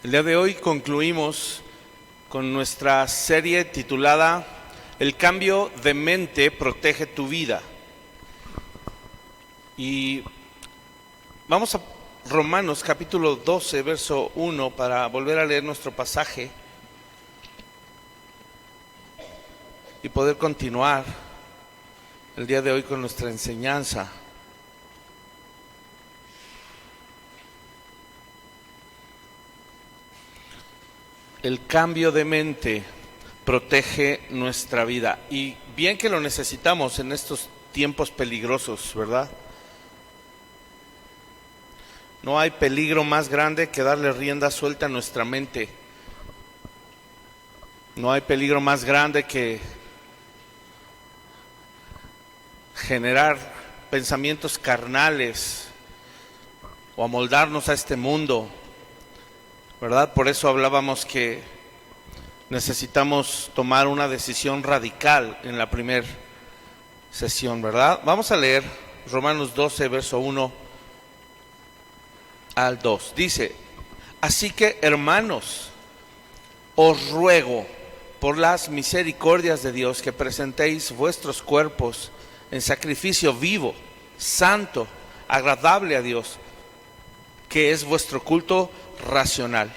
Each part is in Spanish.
El día de hoy concluimos con nuestra serie titulada El cambio de mente protege tu vida. Y vamos a Romanos capítulo 12, verso 1 para volver a leer nuestro pasaje y poder continuar el día de hoy con nuestra enseñanza. El cambio de mente protege nuestra vida. Y bien que lo necesitamos en estos tiempos peligrosos, ¿verdad? No hay peligro más grande que darle rienda suelta a nuestra mente. No hay peligro más grande que generar pensamientos carnales o amoldarnos a este mundo, ¿verdad? Por eso hablábamos que necesitamos tomar una decisión radical en la primera sesión, ¿verdad? Vamos a leer Romanos 12, verso 1 al 2. Dice: así que, hermanos, os ruego por las misericordias de Dios que presentéis vuestros cuerpos en sacrificio vivo, santo, agradable a Dios, que es vuestro culto racional.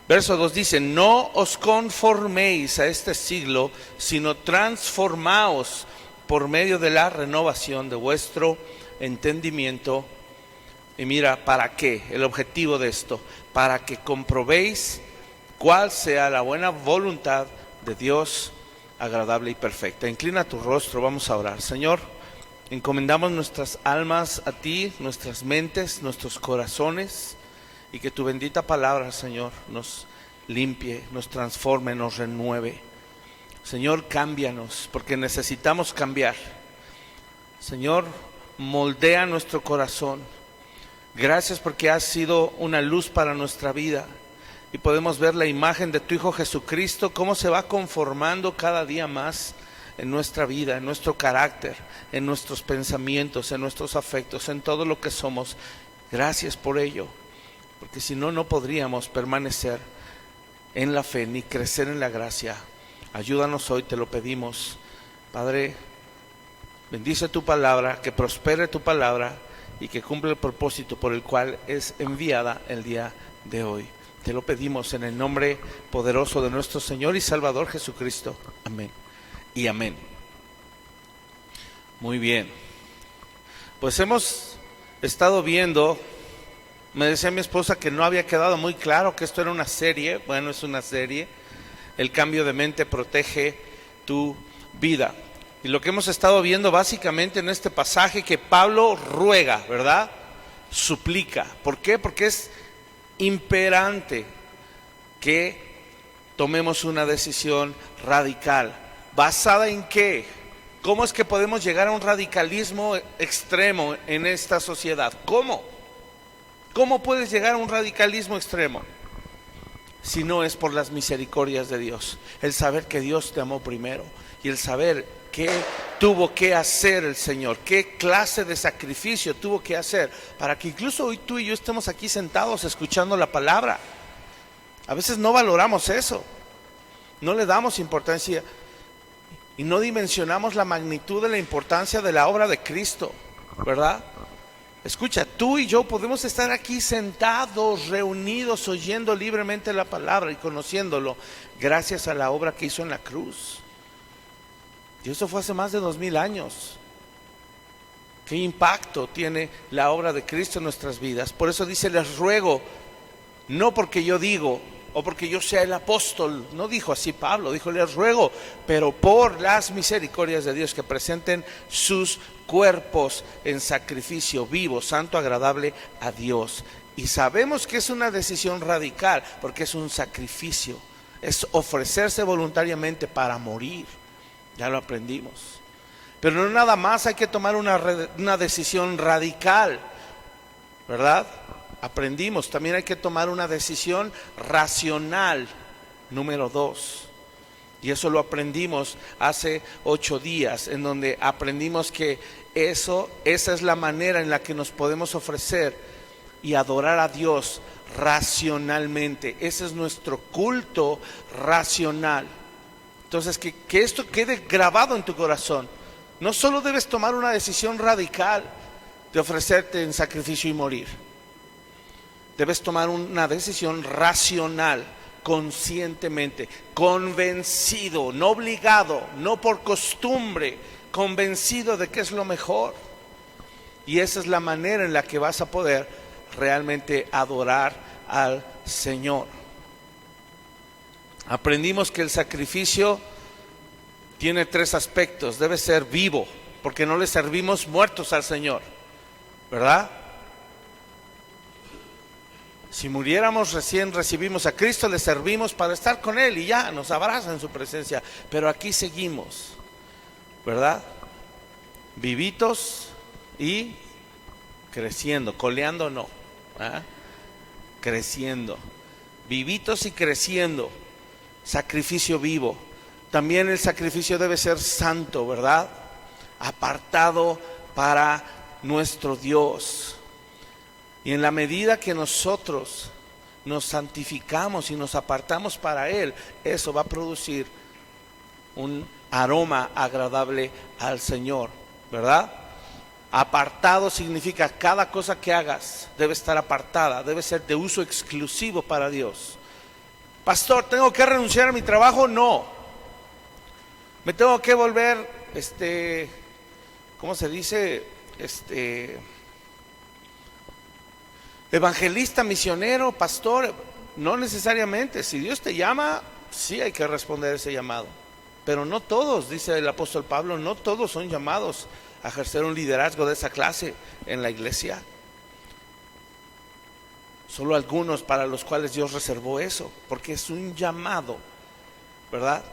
Verso 2 dice: no os conforméis a este siglo, sino transformaos por medio de la renovación de vuestro entendimiento. Y mira, ¿para qué? El objetivo de esto: para que comprobéis cuál sea la buena voluntad de Dios, agradable y perfecta. Inclina tu rostro, vamos a orar. Señor, encomendamos nuestras almas a ti, nuestras mentes, nuestros corazones, y que tu bendita palabra, Señor, nos limpie, nos transforme, nos renueve. Señor, cámbianos, porque necesitamos cambiar. Señor, moldea nuestro corazón. Gracias porque has sido una luz para nuestra vida y podemos ver la imagen de tu Hijo Jesucristo, cómo se va conformando cada día más en nuestra vida, en nuestro carácter, en nuestros pensamientos, en nuestros afectos, en todo lo que somos. Gracias por ello, porque si no, no podríamos permanecer en la fe ni crecer en la gracia. Ayúdanos hoy, te lo pedimos. Padre, bendice tu palabra, que prospere tu palabra y que cumpla el propósito por el cual es enviada el día de hoy. Te lo pedimos en el nombre poderoso de nuestro Señor y Salvador Jesucristo. Amén y amén. Muy bien. Pues hemos estado viendo, me decía mi esposa que no había quedado muy claro que esto era una serie. Bueno, es una serie. El cambio de mente protege tu vida. Y lo que hemos estado viendo básicamente en este pasaje, que Pablo ruega, ¿verdad? Suplica. ¿Por qué? Porque es imperante que tomemos una decisión radical. ¿Basada en qué? ¿Cómo es que podemos llegar a un radicalismo extremo en esta sociedad? ¿Cómo? ¿Cómo puedes llegar a un radicalismo extremo? Si no es por las misericordias de Dios. El saber que Dios te amó primero y el saber qué tuvo que hacer el Señor, qué clase de sacrificio tuvo que hacer para que incluso hoy tú y yo estemos aquí sentados escuchando la palabra. A veces no valoramos eso, no le damos importancia y no dimensionamos la magnitud de la importancia de la obra de Cristo, ¿verdad? Escucha, tú y yo podemos estar aquí sentados, reunidos, oyendo libremente la palabra y conociéndolo gracias a la obra que hizo en la cruz. Y eso fue hace más de 2000 años. ¿Qué impacto tiene la obra de Cristo en nuestras vidas? Por eso dice: les ruego, no porque yo digo o porque yo sea el apóstol. No dijo así Pablo, dijo: les ruego, pero por las misericordias de Dios, que presenten sus cuerpos en sacrificio vivo, santo, agradable a Dios. Y sabemos que es una decisión radical, porque es un sacrificio, es ofrecerse voluntariamente para morir. Ya lo aprendimos. Pero no nada más hay que tomar una decisión radical, ¿verdad? Aprendimos, también hay que tomar una decisión racional, número 2. Y eso lo aprendimos hace 8 días, en donde aprendimos que esa es la manera en la que nos podemos ofrecer y adorar a Dios racionalmente. Ese es nuestro culto racional. Entonces, que esto quede grabado en tu corazón. No solo debes tomar una decisión radical de ofrecerte en sacrificio y morir. Debes tomar una decisión racional, conscientemente, convencido, no obligado, no por costumbre, convencido de que es lo mejor. Y esa es la manera en la que vas a poder realmente adorar al Señor. Aprendimos que el sacrificio tiene 3 aspectos. Debe ser vivo, porque no le servimos muertos al Señor, ¿verdad? Si muriéramos recién recibimos a Cristo, le servimos para estar con Él y ya, nos abraza en su presencia. Pero aquí seguimos, ¿verdad? Vivitos y creciendo, coleando no, ¿ah? Creciendo, vivitos y creciendo, sacrificio vivo. También el sacrificio debe ser santo, ¿verdad? Apartado para nuestro Dios. Y en la medida que nosotros nos santificamos y nos apartamos para Él, eso va a producir un aroma agradable al Señor, ¿verdad? Apartado significa cada cosa que hagas debe estar apartada, debe ser de uso exclusivo para Dios. Pastor, ¿tengo que renunciar a mi trabajo? No. ¿Me tengo que volver, ¿cómo se dice? Evangelista, misionero, pastor. No necesariamente. Si Dios te llama, sí hay que responder ese llamado. Pero no todos, dice el apóstol Pablo, no todos son llamados a ejercer un liderazgo de esa clase en la iglesia. Solo algunos para los cuales Dios reservó eso, porque es un llamado, ¿verdad?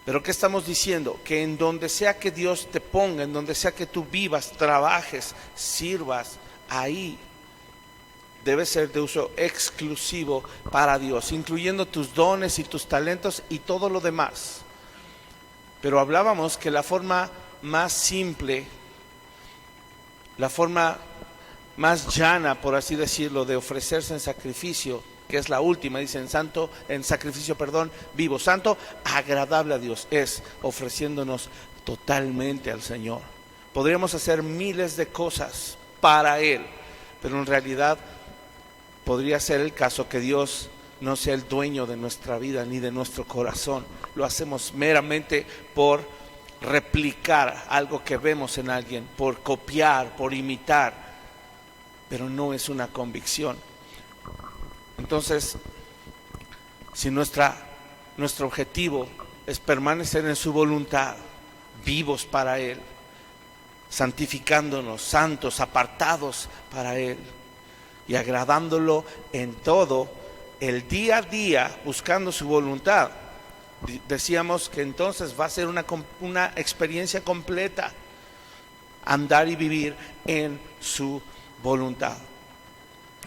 Pero ¿qué estamos diciendo? Que en donde sea que Dios te ponga, en donde sea que tú vivas, trabajes, sirvas, ahí debe ser de uso exclusivo para Dios, incluyendo tus dones y tus talentos y todo lo demás. Pero hablábamos que la forma más simple, la forma más llana, por así decirlo, de ofrecerse en sacrificio, que es la última, dice en sacrificio, vivo, santo, agradable a Dios, es ofreciéndonos totalmente al Señor. Podríamos hacer miles de cosas para Él, pero en realidad podría ser el caso que Dios no sea el dueño de nuestra vida ni de nuestro corazón. Lo hacemos meramente por replicar algo que vemos en alguien, por copiar, por imitar, pero no es una convicción. Entonces, si nuestro objetivo es permanecer en su voluntad, vivos para Él, santificándonos, santos, apartados para Él y agradándolo en todo, el día a día, buscando su voluntad, decíamos que entonces va a ser una experiencia completa, andar y vivir en su voluntad.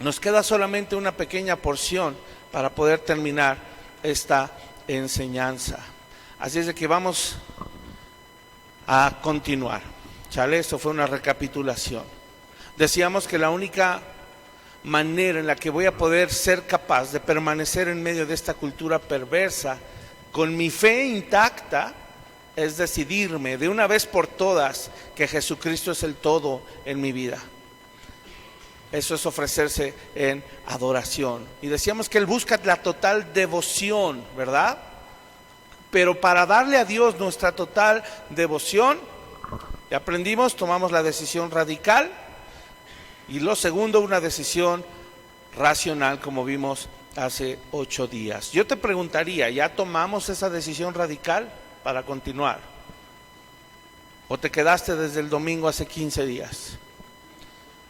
Nos queda solamente una pequeña porción para poder terminar esta enseñanza. Así es de que vamos a continuar. Chale, eso fue una recapitulación. Decíamos que la única manera en la que voy a poder ser capaz de permanecer en medio de esta cultura perversa con mi fe intacta es decidirme de una vez por todas que Jesucristo es el todo en mi vida. Eso es ofrecerse en adoración. Y decíamos que Él busca la total devoción, ¿verdad? Pero para darle a Dios nuestra total devoción, ya aprendimos, tomamos la decisión radical. Y lo segundo, una decisión racional, como vimos hace 8 días. Yo te preguntaría, ¿ya tomamos esa decisión radical para continuar? ¿O te quedaste desde el domingo hace 15 días?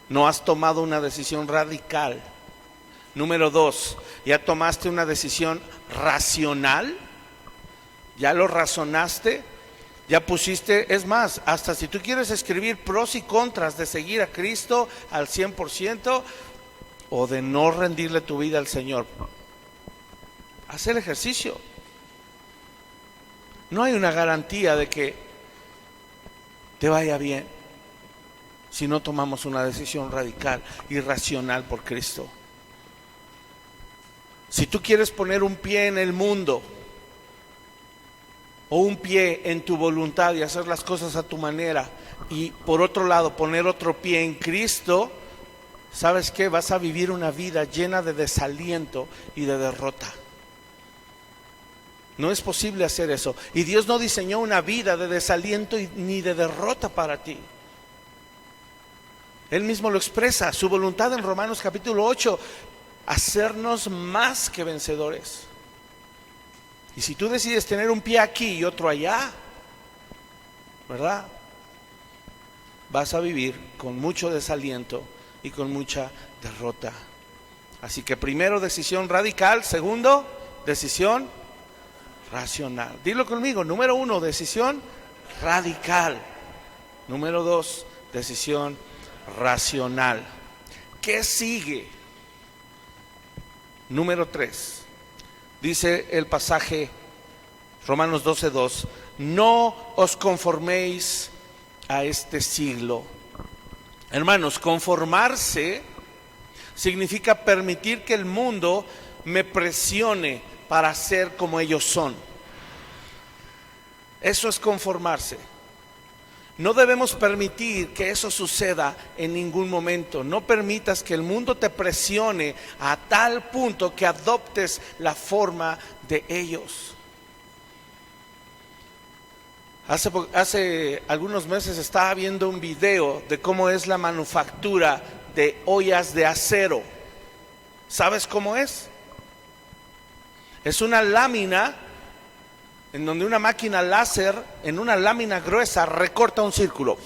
No has tomado una decisión radical. Número 2, ¿ya tomaste una decisión racional? ¿Ya lo razonaste? ¿Ya pusiste? Es más, hasta si tú quieres escribir pros y contras de seguir a Cristo al 100% o de no rendirle tu vida al Señor, haz el ejercicio. No hay una garantía de que te vaya bien. si no tomamos una decisión radical y racional por Cristo. Si tú quieres poner un pie en el mundo o un pie en tu voluntad y hacer las cosas a tu manera, y por otro lado poner otro pie en Cristo, ¿sabes qué? Vas a vivir una vida llena de desaliento y de derrota. No es posible hacer eso. Y Dios no diseñó una vida de desaliento ni de derrota para ti. Él mismo lo expresa, su voluntad en Romanos capítulo 8, hacernos más que vencedores. Y si tú decides tener un pie aquí y otro allá, ¿verdad? Vas a vivir con mucho desaliento y con mucha derrota. Así que primero, decisión radical. Segundo, decisión racional. Dilo conmigo. Número 1, decisión radical. Número 2, decisión racional. ¿Qué sigue? Número 3. Dice el pasaje Romanos 12:2, no os conforméis a este siglo. Hermanos, conformarse significa permitir que el mundo me presione para ser como ellos son. Eso es conformarse. No debemos permitir que eso suceda en ningún momento. No permitas que el mundo te presione a tal punto que adoptes la forma de ellos. Hace algunos meses estaba viendo un video de cómo es la manufactura de ollas de acero. ¿Sabes cómo es? Es una lámina en donde una máquina láser en una lámina gruesa recorta un círculo.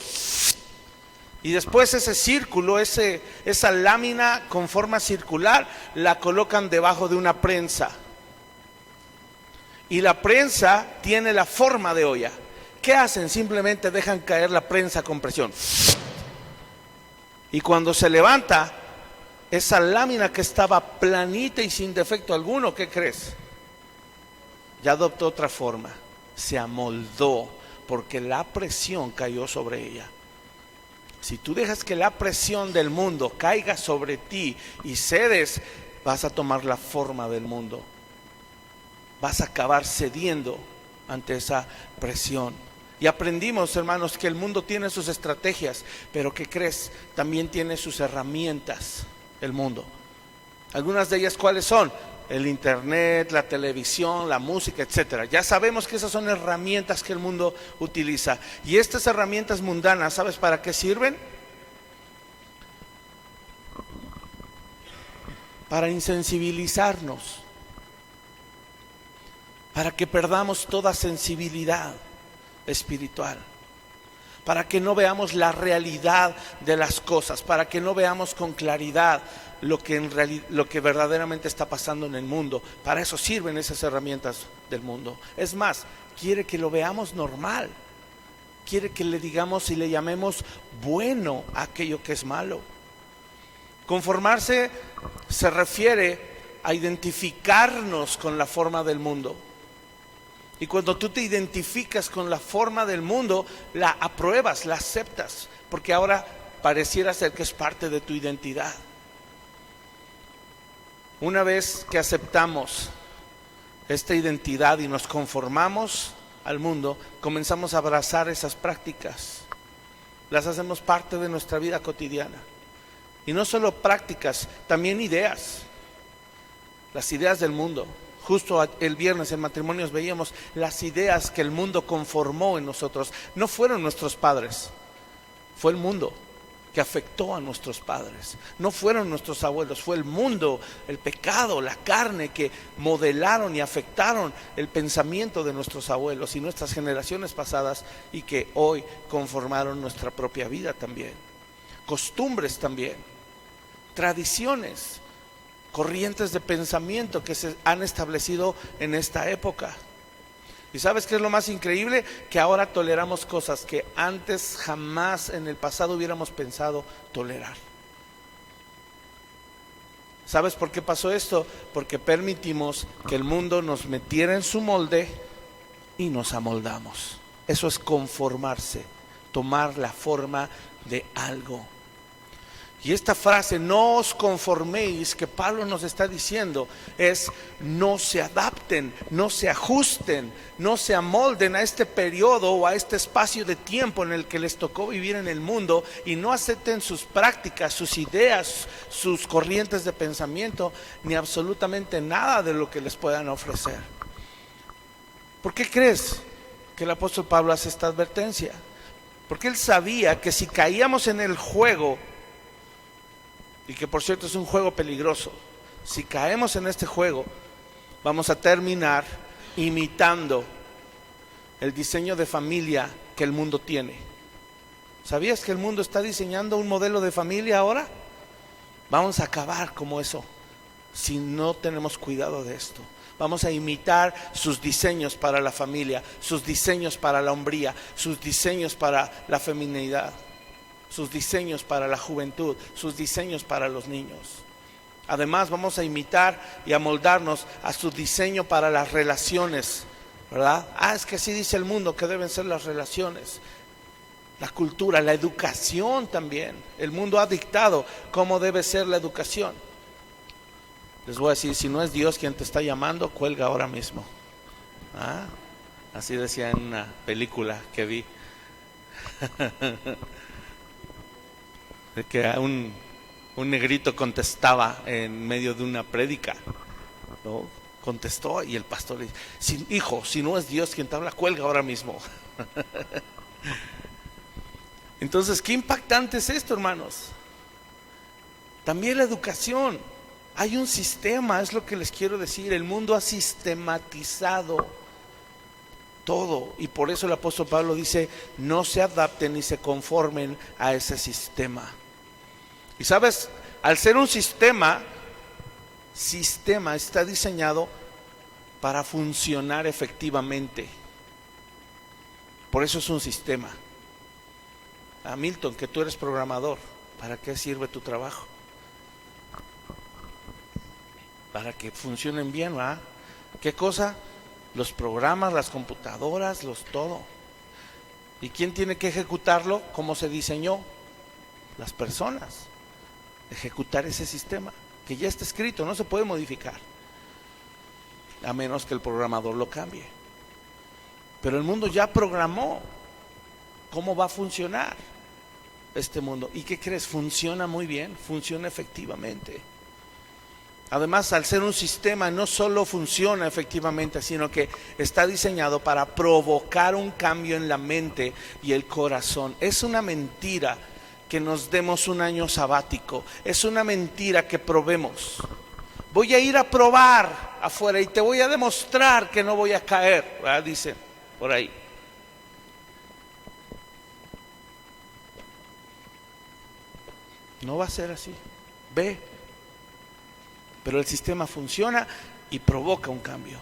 Y después ese círculo, esa lámina con forma circular, la colocan debajo de una prensa. Y la prensa tiene la forma de olla. ¿Qué hacen? Simplemente dejan caer la prensa con presión. Y cuando se levanta, esa lámina que estaba planita y sin defecto alguno, ¿qué crees? Ya adoptó otra forma, se amoldó porque la presión cayó sobre ella. Si tú dejas que la presión del mundo caiga sobre ti y cedes, vas a tomar la forma del mundo. Vas a acabar cediendo ante esa presión. Y aprendimos, hermanos, que el mundo tiene sus estrategias, pero ¿qué crees? También tiene sus herramientas, el mundo. Algunas de ellas, ¿cuáles son? El internet, la televisión, la música, etcétera. Ya sabemos que esas son herramientas que el mundo utiliza. Y estas herramientas mundanas, ¿sabes para qué sirven? Para insensibilizarnos, para que perdamos toda sensibilidad espiritual, para que no veamos la realidad de las cosas, para que no veamos con claridad lo que verdaderamente está pasando en el mundo. Para eso sirven esas herramientas del mundo. Es más, quiere que lo veamos normal, quiere que le digamos y le llamemos bueno a aquello que es malo. Conformarse se refiere a identificarnos con la forma del mundo. Y cuando tú te identificas con la forma del mundo, la apruebas, la aceptas, porque ahora pareciera ser que es parte de tu identidad. Una vez que aceptamos esta identidad y nos conformamos al mundo, comenzamos a abrazar esas prácticas. Las hacemos parte de nuestra vida cotidiana. Y no solo prácticas, también ideas. Las ideas del mundo. Justo el viernes en matrimonios veíamos las ideas que el mundo conformó en nosotros. No fueron nuestros padres, fue el mundo que afectó a nuestros padres. No fueron nuestros abuelos, fue el mundo, el pecado, la carne que modelaron y afectaron el pensamiento de nuestros abuelos y nuestras generaciones pasadas, y que hoy conformaron nuestra propia vida también. Costumbres también, tradiciones, corrientes de pensamiento que se han establecido en esta época. ¿Y sabes qué es lo más increíble? Que ahora toleramos cosas que antes jamás en el pasado hubiéramos pensado tolerar. ¿Sabes por qué pasó esto? Porque permitimos que el mundo nos metiera en su molde y nos amoldamos. Eso es conformarse. tomar la forma de algo. Y esta frase, no os conforméis, que Pablo nos está diciendo, es no se adapten, no se ajusten, no se amolden a este periodo o a este espacio de tiempo en el que les tocó vivir en el mundo, y no acepten sus prácticas, sus ideas, sus corrientes de pensamiento, ni absolutamente nada de lo que les puedan ofrecer. ¿Por qué crees que el apóstol Pablo hace esta advertencia? Porque él sabía que si caíamos en el juego, y que por cierto es un juego peligroso, si caemos en este juego, vamos a terminar imitando el diseño de familia que el mundo tiene. ¿Sabías que el mundo está diseñando un modelo de familia ahora? Vamos a acabar como eso si no tenemos cuidado de esto. Vamos a imitar sus diseños para la familia, sus diseños para la hombría, sus diseños para la feminidad, sus diseños para la juventud, sus diseños para los niños. Además vamos a imitar y a moldarnos a su diseño para las relaciones, ¿verdad? Es que así dice el mundo que deben ser las relaciones. La cultura, la educación también. El mundo ha dictado cómo debe ser la educación. Les voy a decir, si no es Dios quien te está llamando, cuelga ahora mismo. Así decía en una película que vi. De que un negrito contestaba en medio de una prédica, ¿no? Contestó y el pastor le dice, hijo, si no es Dios quien te habla, cuelga ahora mismo. Entonces, qué impactante es esto, hermanos. También la educación. Hay un sistema, es lo que les quiero decir. El mundo ha sistematizado todo, y por eso el apóstol Pablo dice, no se adapten ni se conformen a ese sistema. Y sabes, al ser un sistema está diseñado para funcionar efectivamente. Por eso es un sistema. Milton, que tú eres programador, ¿para qué sirve tu trabajo? Para que funcionen bien, ¿verdad? ¿Qué cosa? Los programas, las computadoras, todo. ¿Y quién tiene que ejecutarlo? ¿Cómo se diseñó? Las personas. Ejecutar ese sistema, que ya está escrito, no se puede modificar, a menos que el programador lo cambie. Pero el mundo ya programó cómo va a funcionar este mundo. ¿Y qué crees? Funciona muy bien, funciona efectivamente. Además, al ser un sistema, no solo funciona efectivamente, sino que está diseñado para provocar un cambio en la mente y el corazón. Es una mentira que nos demos un año sabático. Es una mentira que probemos. Voy a ir a probar afuera y te voy a demostrar que no voy a caer, ¿verdad? Dicen por ahí. No va a ser así. Ve. Pero el sistema funciona y provoca un cambio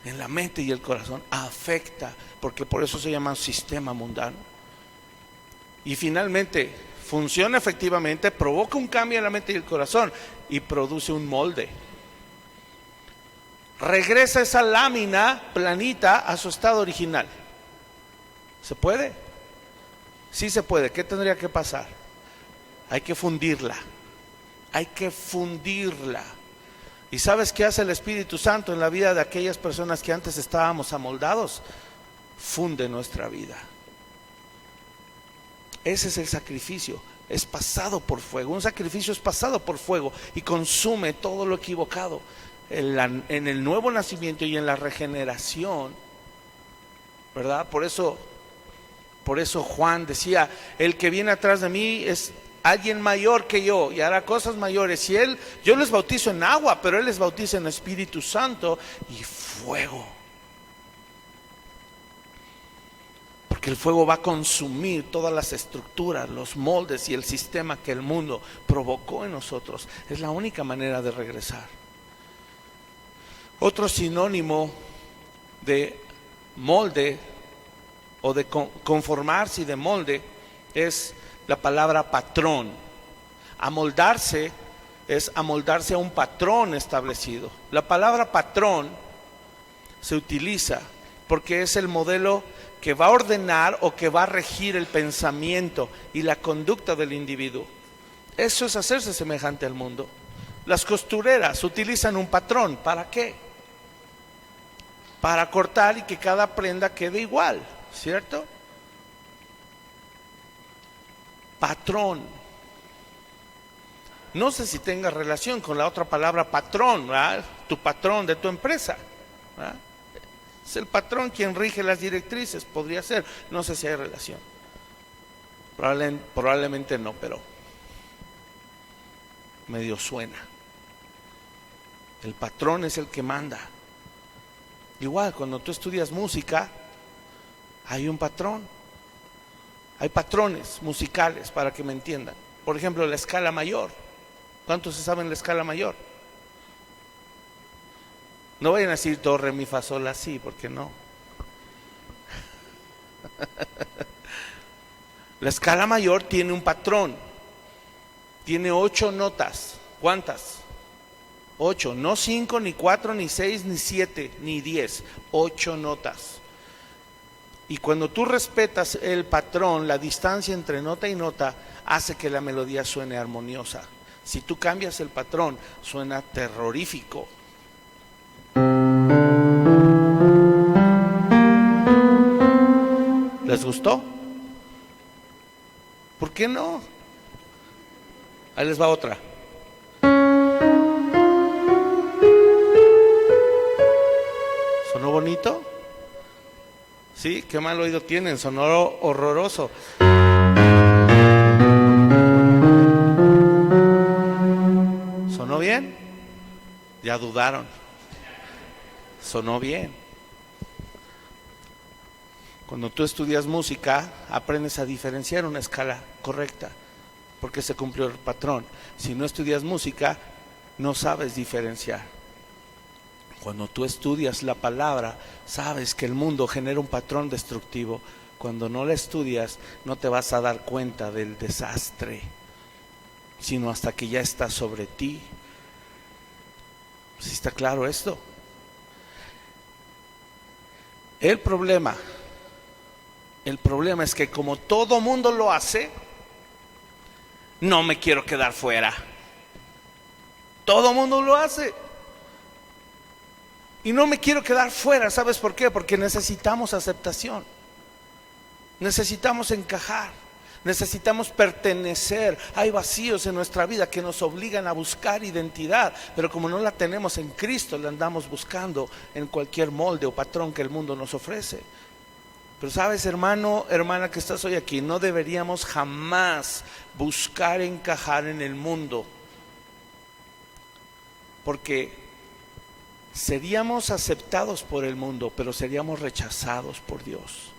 en la mente y el corazón. Afecta, porque por eso se llama un sistema mundano. Y finalmente funciona efectivamente, provoca un cambio en la mente y el corazón y produce un molde. Regresa esa lámina planita a su estado original. ¿Se puede? Sí se puede. ¿Qué tendría que pasar? Hay que fundirla. Hay que fundirla. ¿Y sabes qué hace el Espíritu Santo en la vida de aquellas personas que antes estábamos amoldados? Funde nuestra vida. Ese es el sacrificio, es pasado por fuego. Un sacrificio es pasado por fuego y consume todo lo equivocado. En el nuevo nacimiento y en la regeneración, ¿verdad? Por eso Juan decía, el que viene atrás de mí es alguien mayor que yo y hará cosas mayores. Y yo les bautizo en agua, pero él les bautiza en Espíritu Santo y fuego. Porque el fuego va a consumir todas las estructuras, los moldes y el sistema que el mundo provocó en nosotros. Es la única manera de regresar. Otro sinónimo de molde o de conformarse y de molde es la palabra patrón. Amoldarse es amoldarse a un patrón establecido. La palabra patrón se utiliza porque es el modelo que va a ordenar o que va a regir el pensamiento y la conducta del individuo. Eso es hacerse semejante al mundo. Las costureras utilizan un patrón. ¿Para qué? Para cortar y que cada prenda quede igual, ¿cierto? Patrón. No sé si tenga relación con la otra palabra patrón, ¿verdad? Tu patrón de tu empresa, ¿verdad? Es el patrón quien rige las directrices, podría ser. No sé si hay relación. Probablemente no, pero medio suena. El patrón es el que manda. Igual, cuando tú estudias música, hay un patrón. Hay patrones musicales, para que me entiendan. Por ejemplo, la escala mayor. ¿Cuántos se saben la escala mayor? No vayan a decir do, re, mi, fa, sol, la, si, porque no. La escala mayor tiene un patrón. Tiene 8 notas. ¿Cuántas? 8, no 5, ni 4, ni 6, ni 7, ni 10. 8 notas. Y cuando tú respetas el patrón, la distancia entre nota y nota hace que la melodía suene armoniosa. Si tú cambias el patrón, suena terrorífico. ¿Les gustó? ¿Por qué no? Ahí les va otra. ¿Sonó bonito? ¿Sí? ¿Qué mal oído tienen? Sonó horroroso. ¿Sonó bien? Ya dudaron. Sonó bien. Cuando tú estudias música, aprendes a diferenciar una escala correcta, porque se cumplió el patrón. Si no estudias música, no sabes diferenciar. Cuando tú estudias la palabra, sabes que el mundo genera un patrón destructivo. Cuando no la estudias, no te vas a dar cuenta del desastre, sino hasta que ya está sobre ti. ¿Sí está claro esto? El problema es que como todo mundo lo hace, no me quiero quedar fuera. Todo mundo lo hace. Y no me quiero quedar fuera, ¿sabes por qué? Porque necesitamos aceptación. Necesitamos encajar. Necesitamos pertenecer. Hay vacíos en nuestra vida que nos obligan a buscar identidad, pero como no la tenemos en Cristo, la andamos buscando en cualquier molde o patrón que el mundo nos ofrece. Pero sabes, hermano, hermana que estás hoy aquí, no deberíamos jamás buscar encajar en el mundo, porque seríamos aceptados por el mundo, pero seríamos rechazados por Dios.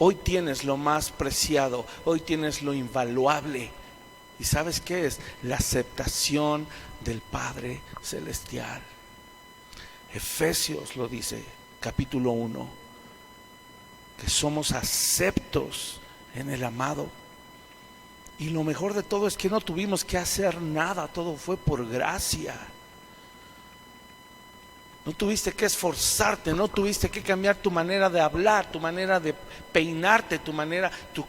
Hoy tienes lo más preciado, hoy tienes lo invaluable. ¿Y sabes qué es? La aceptación del Padre Celestial. Efesios lo dice, capítulo 1, que somos aceptos en el amado. Y lo mejor de todo es que no tuvimos que hacer nada, todo fue por gracia. No tuviste que esforzarte, no tuviste que cambiar tu manera de hablar, tu manera de peinarte, tu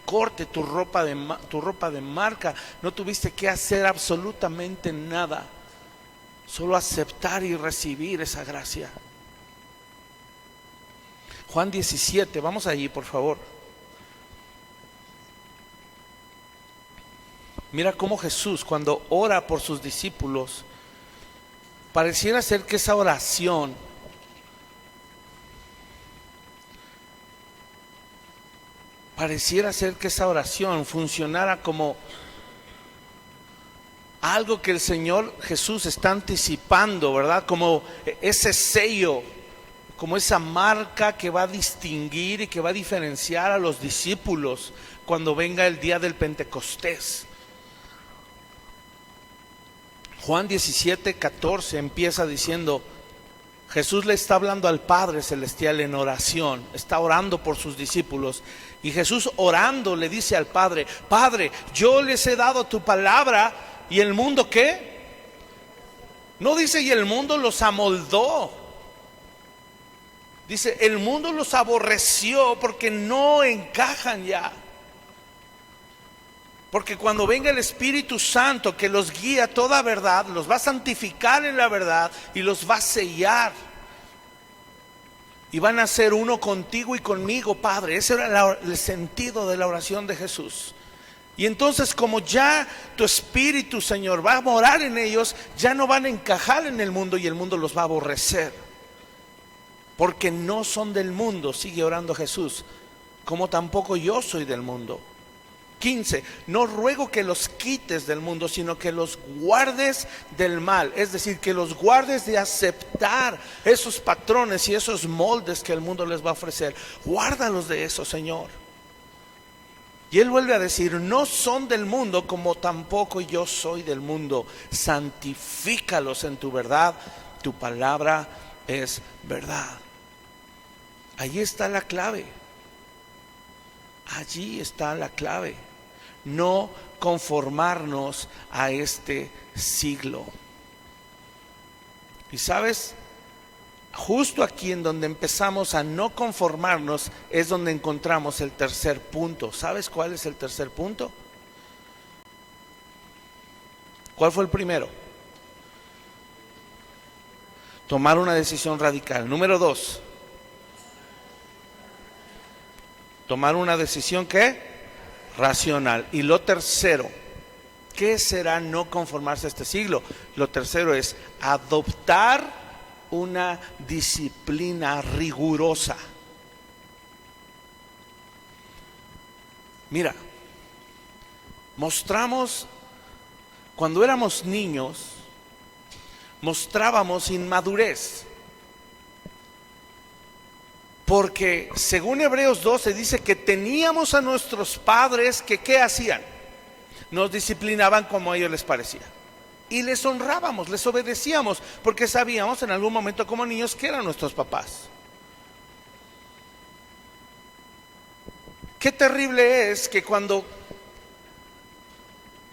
corte, tu ropa de marca. No tuviste que hacer absolutamente nada, solo aceptar y recibir esa gracia. Juan 17, vamos allí por favor. Mira cómo Jesús, cuando ora por sus discípulos, pareciera ser que esa oración funcionara como algo que el Señor Jesús está anticipando, ¿verdad? Como ese sello, como esa marca que va a distinguir y que va a diferenciar a los discípulos cuando venga el día del Pentecostés. Juan 17, 14 empieza diciendo, Jesús le está hablando al Padre Celestial en oración, está orando por sus discípulos, y Jesús orando le dice al Padre, Padre, yo les he dado tu palabra, y el mundo ¿qué? No dice y el mundo los amoldó, Dice, el mundo los aborreció porque no encajan ya. Porque cuando venga el Espíritu Santo que los guía a toda verdad, los va a santificar en la verdad y los va a sellar. Y van a ser uno contigo y conmigo, Padre. Ese era el sentido de la oración de Jesús. Y entonces, como ya tu Espíritu, Señor, va a morar en ellos, ya no van a encajar en el mundo y el mundo los va a aborrecer. Porque no son del mundo, sigue orando Jesús, como tampoco yo soy del mundo. 15, no ruego que los quites del mundo, sino que los guardes del mal. Es decir, que los guardes de aceptar esos patrones y esos moldes que el mundo les va a ofrecer. Guárdalos de eso, Señor. Y Él vuelve a decir, no son del mundo como tampoco yo soy del mundo. Santifícalos en tu verdad, tu palabra es verdad. Allí está la clave. Allí está la clave. No conformarnos a este siglo. Y sabes, justo aquí en donde empezamos a no conformarnos es donde encontramos el tercer punto. ¿Sabes cuál es el tercer punto? ¿Cuál fue el primero? Tomar una decisión radical. Número 2. Tomar una decisión ¿qué? Racional. Y lo tercero, ¿qué será no conformarse a este siglo? Lo tercero es adoptar una disciplina rigurosa. Mira, mostramos, cuando éramos niños, mostrábamos inmadurez. Porque según Hebreos 12 dice que teníamos a nuestros padres que ¿qué hacían? Nos disciplinaban como a ellos les parecía. Y les honrábamos, les obedecíamos, porque sabíamos en algún momento como niños que eran nuestros papás. Qué terrible es que cuando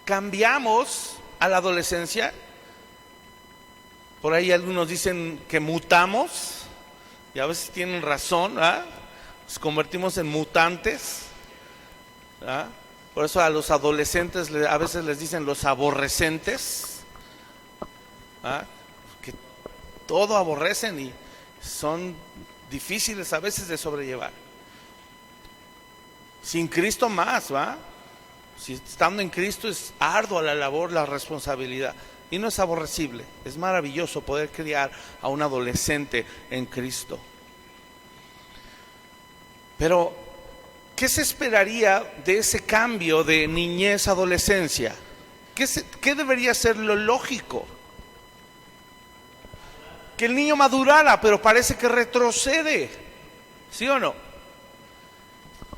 cambiamos a la adolescencia, por ahí algunos dicen que mutamos. Y a veces tienen razón, ¿verdad? Nos convertimos en mutantes, ¿verdad? Por eso a los adolescentes a veces les dicen los aborrecentes, ¿verdad? Que todo aborrecen y son difíciles a veces de sobrellevar. Sin Cristo más, ¿va? Si estando en Cristo es ardua la labor, la responsabilidad. Y no es aborrecible, es maravilloso poder criar a un adolescente en Cristo. Pero, ¿qué se esperaría de ese cambio de niñez a adolescencia? ¿Qué debería ser lo lógico? Que el niño madurara, pero parece que retrocede, ¿sí o no?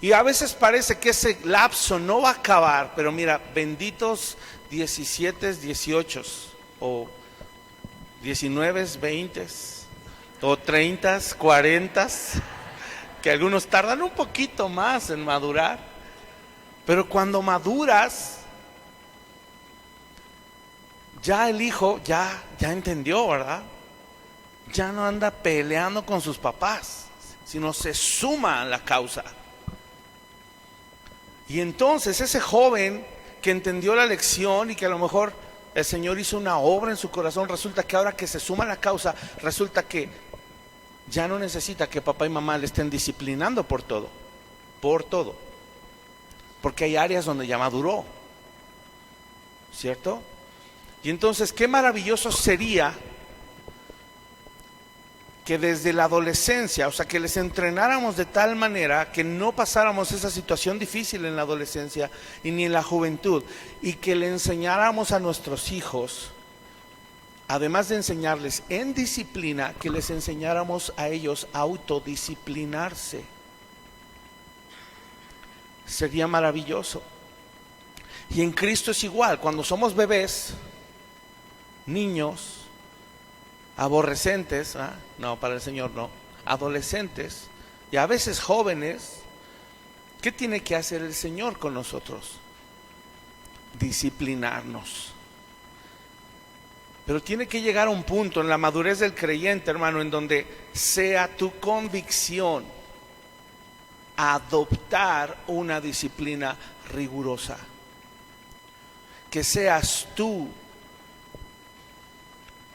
Y a veces parece que ese lapso no va a acabar, pero mira, benditos 17, 18 o 19, 20 o 30, 40, que algunos tardan un poquito más en madurar, pero cuando maduras, ya el hijo ya entendió, ¿verdad? Ya no anda peleando con sus papás, sino se suma a la causa. Y entonces ese joven que entendió la lección y que a lo mejor el Señor hizo una obra en su corazón, resulta que ahora que se suma a la causa, resulta que ya no necesita que papá y mamá le estén disciplinando por todo, porque hay áreas donde ya maduró, ¿cierto? Y entonces qué maravilloso sería que desde la adolescencia, o sea, que les entrenáramos de tal manera que no pasáramos esa situación difícil en la adolescencia y ni en la juventud, y que le enseñáramos a nuestros hijos, además de enseñarles en disciplina, que les enseñáramos a ellos a autodisciplinarse. Sería maravilloso. Y en Cristo es igual, cuando somos bebés, niños, aborrecentes, ¿ah? No, para el Señor no, adolescentes y a veces jóvenes, ¿qué tiene que hacer el Señor con nosotros? Disciplinarnos. Pero tiene que llegar a un punto en la madurez del creyente, hermano, en donde sea tu convicción adoptar una disciplina rigurosa. Que seas tú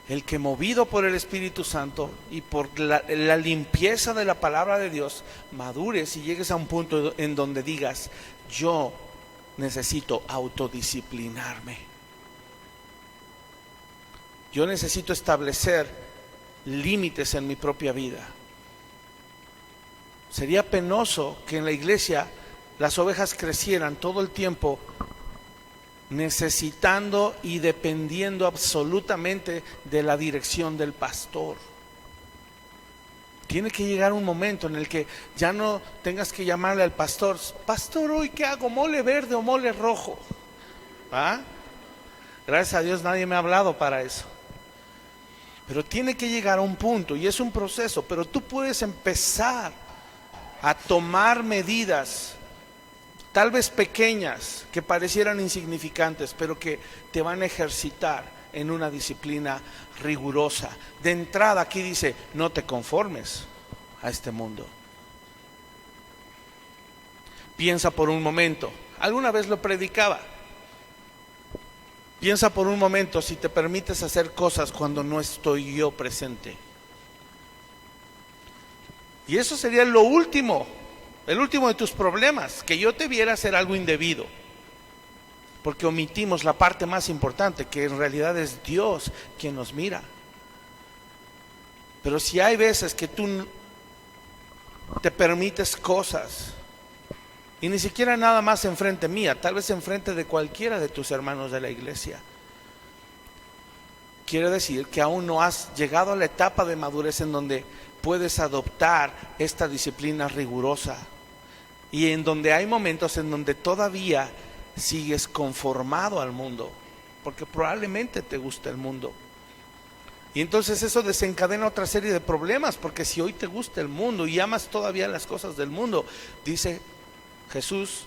el que, movido por el Espíritu Santo y por la limpieza de la palabra de Dios, madures y llegues a un punto en donde digas: yo necesito autodisciplinarme. Yo necesito establecer límites en mi propia vida. Sería penoso que en la iglesia las ovejas crecieran todo el tiempo necesitando y dependiendo absolutamente de la dirección del pastor. Tiene que llegar un momento en el que ya no tengas que llamarle al pastor: pastor, ¿hoy qué hago? ¿Mole verde o mole rojo? ¿Ah? Gracias a Dios nadie me ha hablado para eso. Pero tiene que llegar a un punto, y es un proceso, pero tú puedes empezar a tomar medidas, tal vez pequeñas, que parecieran insignificantes, pero que te van a ejercitar en una disciplina rigurosa. De entrada aquí dice: no te conformes a este mundo. Piensa por un momento, alguna vez lo predicaba. Piensa por un momento si te permites hacer cosas cuando no estoy yo presente. Y eso sería lo último, el último de tus problemas, que yo te viera hacer algo indebido, porque omitimos la parte más importante, que en realidad es Dios quien nos mira. Pero si hay veces que tú te permites cosas, y ni siquiera nada más enfrente mía, tal vez enfrente de cualquiera de tus hermanos de la iglesia, quiere decir que aún no has llegado a la etapa de madurez en donde puedes adoptar esta disciplina rigurosa, y en donde hay momentos en donde todavía sigues conformado al mundo, porque probablemente te gusta el mundo. Y entonces eso desencadena otra serie de problemas, porque si hoy te gusta el mundo y amas todavía las cosas del mundo, dice Jesús,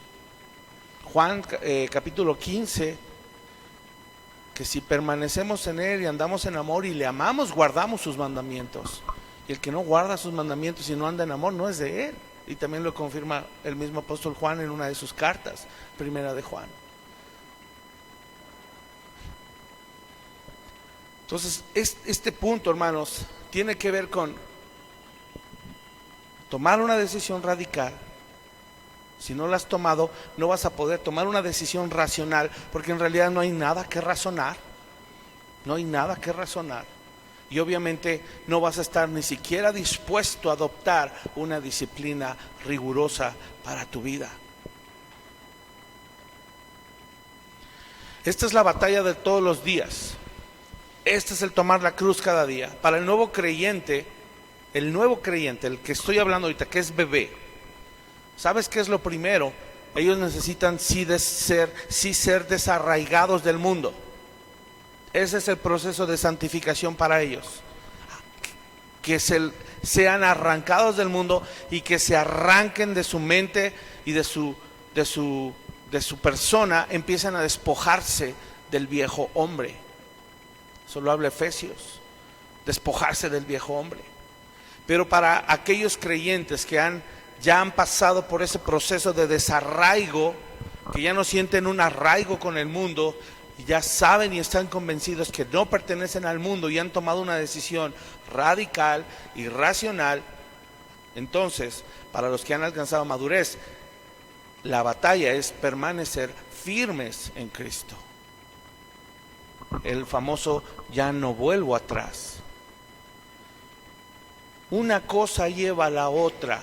Juan capítulo 15, que si permanecemos en Él y andamos en amor y le amamos, guardamos sus mandamientos. Y el que no guarda sus mandamientos y no anda en amor no es de Él. Y también lo confirma el mismo apóstol Juan en una de sus cartas, primera de Juan. Entonces, este punto, hermanos, tiene que ver con tomar una decisión radical. Si no la has tomado, no vas a poder tomar una decisión racional, porque en realidad no hay nada que razonar. No hay nada que razonar. Y obviamente no vas a estar ni siquiera dispuesto a adoptar una disciplina rigurosa para tu vida. Esta es la batalla de todos los días. Este es el tomar la cruz cada día. Para el nuevo creyente, el que estoy hablando ahorita, que es bebé, ¿sabes qué es lo primero? Ellos necesitan sí ser desarraigados del mundo. Ese es el proceso de santificación para ellos. Que sean arrancados del mundo y que se arranquen de su mente y de su persona, empiezan a despojarse del viejo hombre. Eso lo habla Efesios, despojarse del viejo hombre. Pero para aquellos creyentes que ya han pasado por ese proceso de desarraigo, que ya no sienten un arraigo con el mundo, y ya saben y están convencidos que no pertenecen al mundo y han tomado una decisión radical y racional, entonces, para los que han alcanzado madurez, la batalla es permanecer firmes en Cristo. El famoso ya no vuelvo atrás. Una cosa lleva a la otra.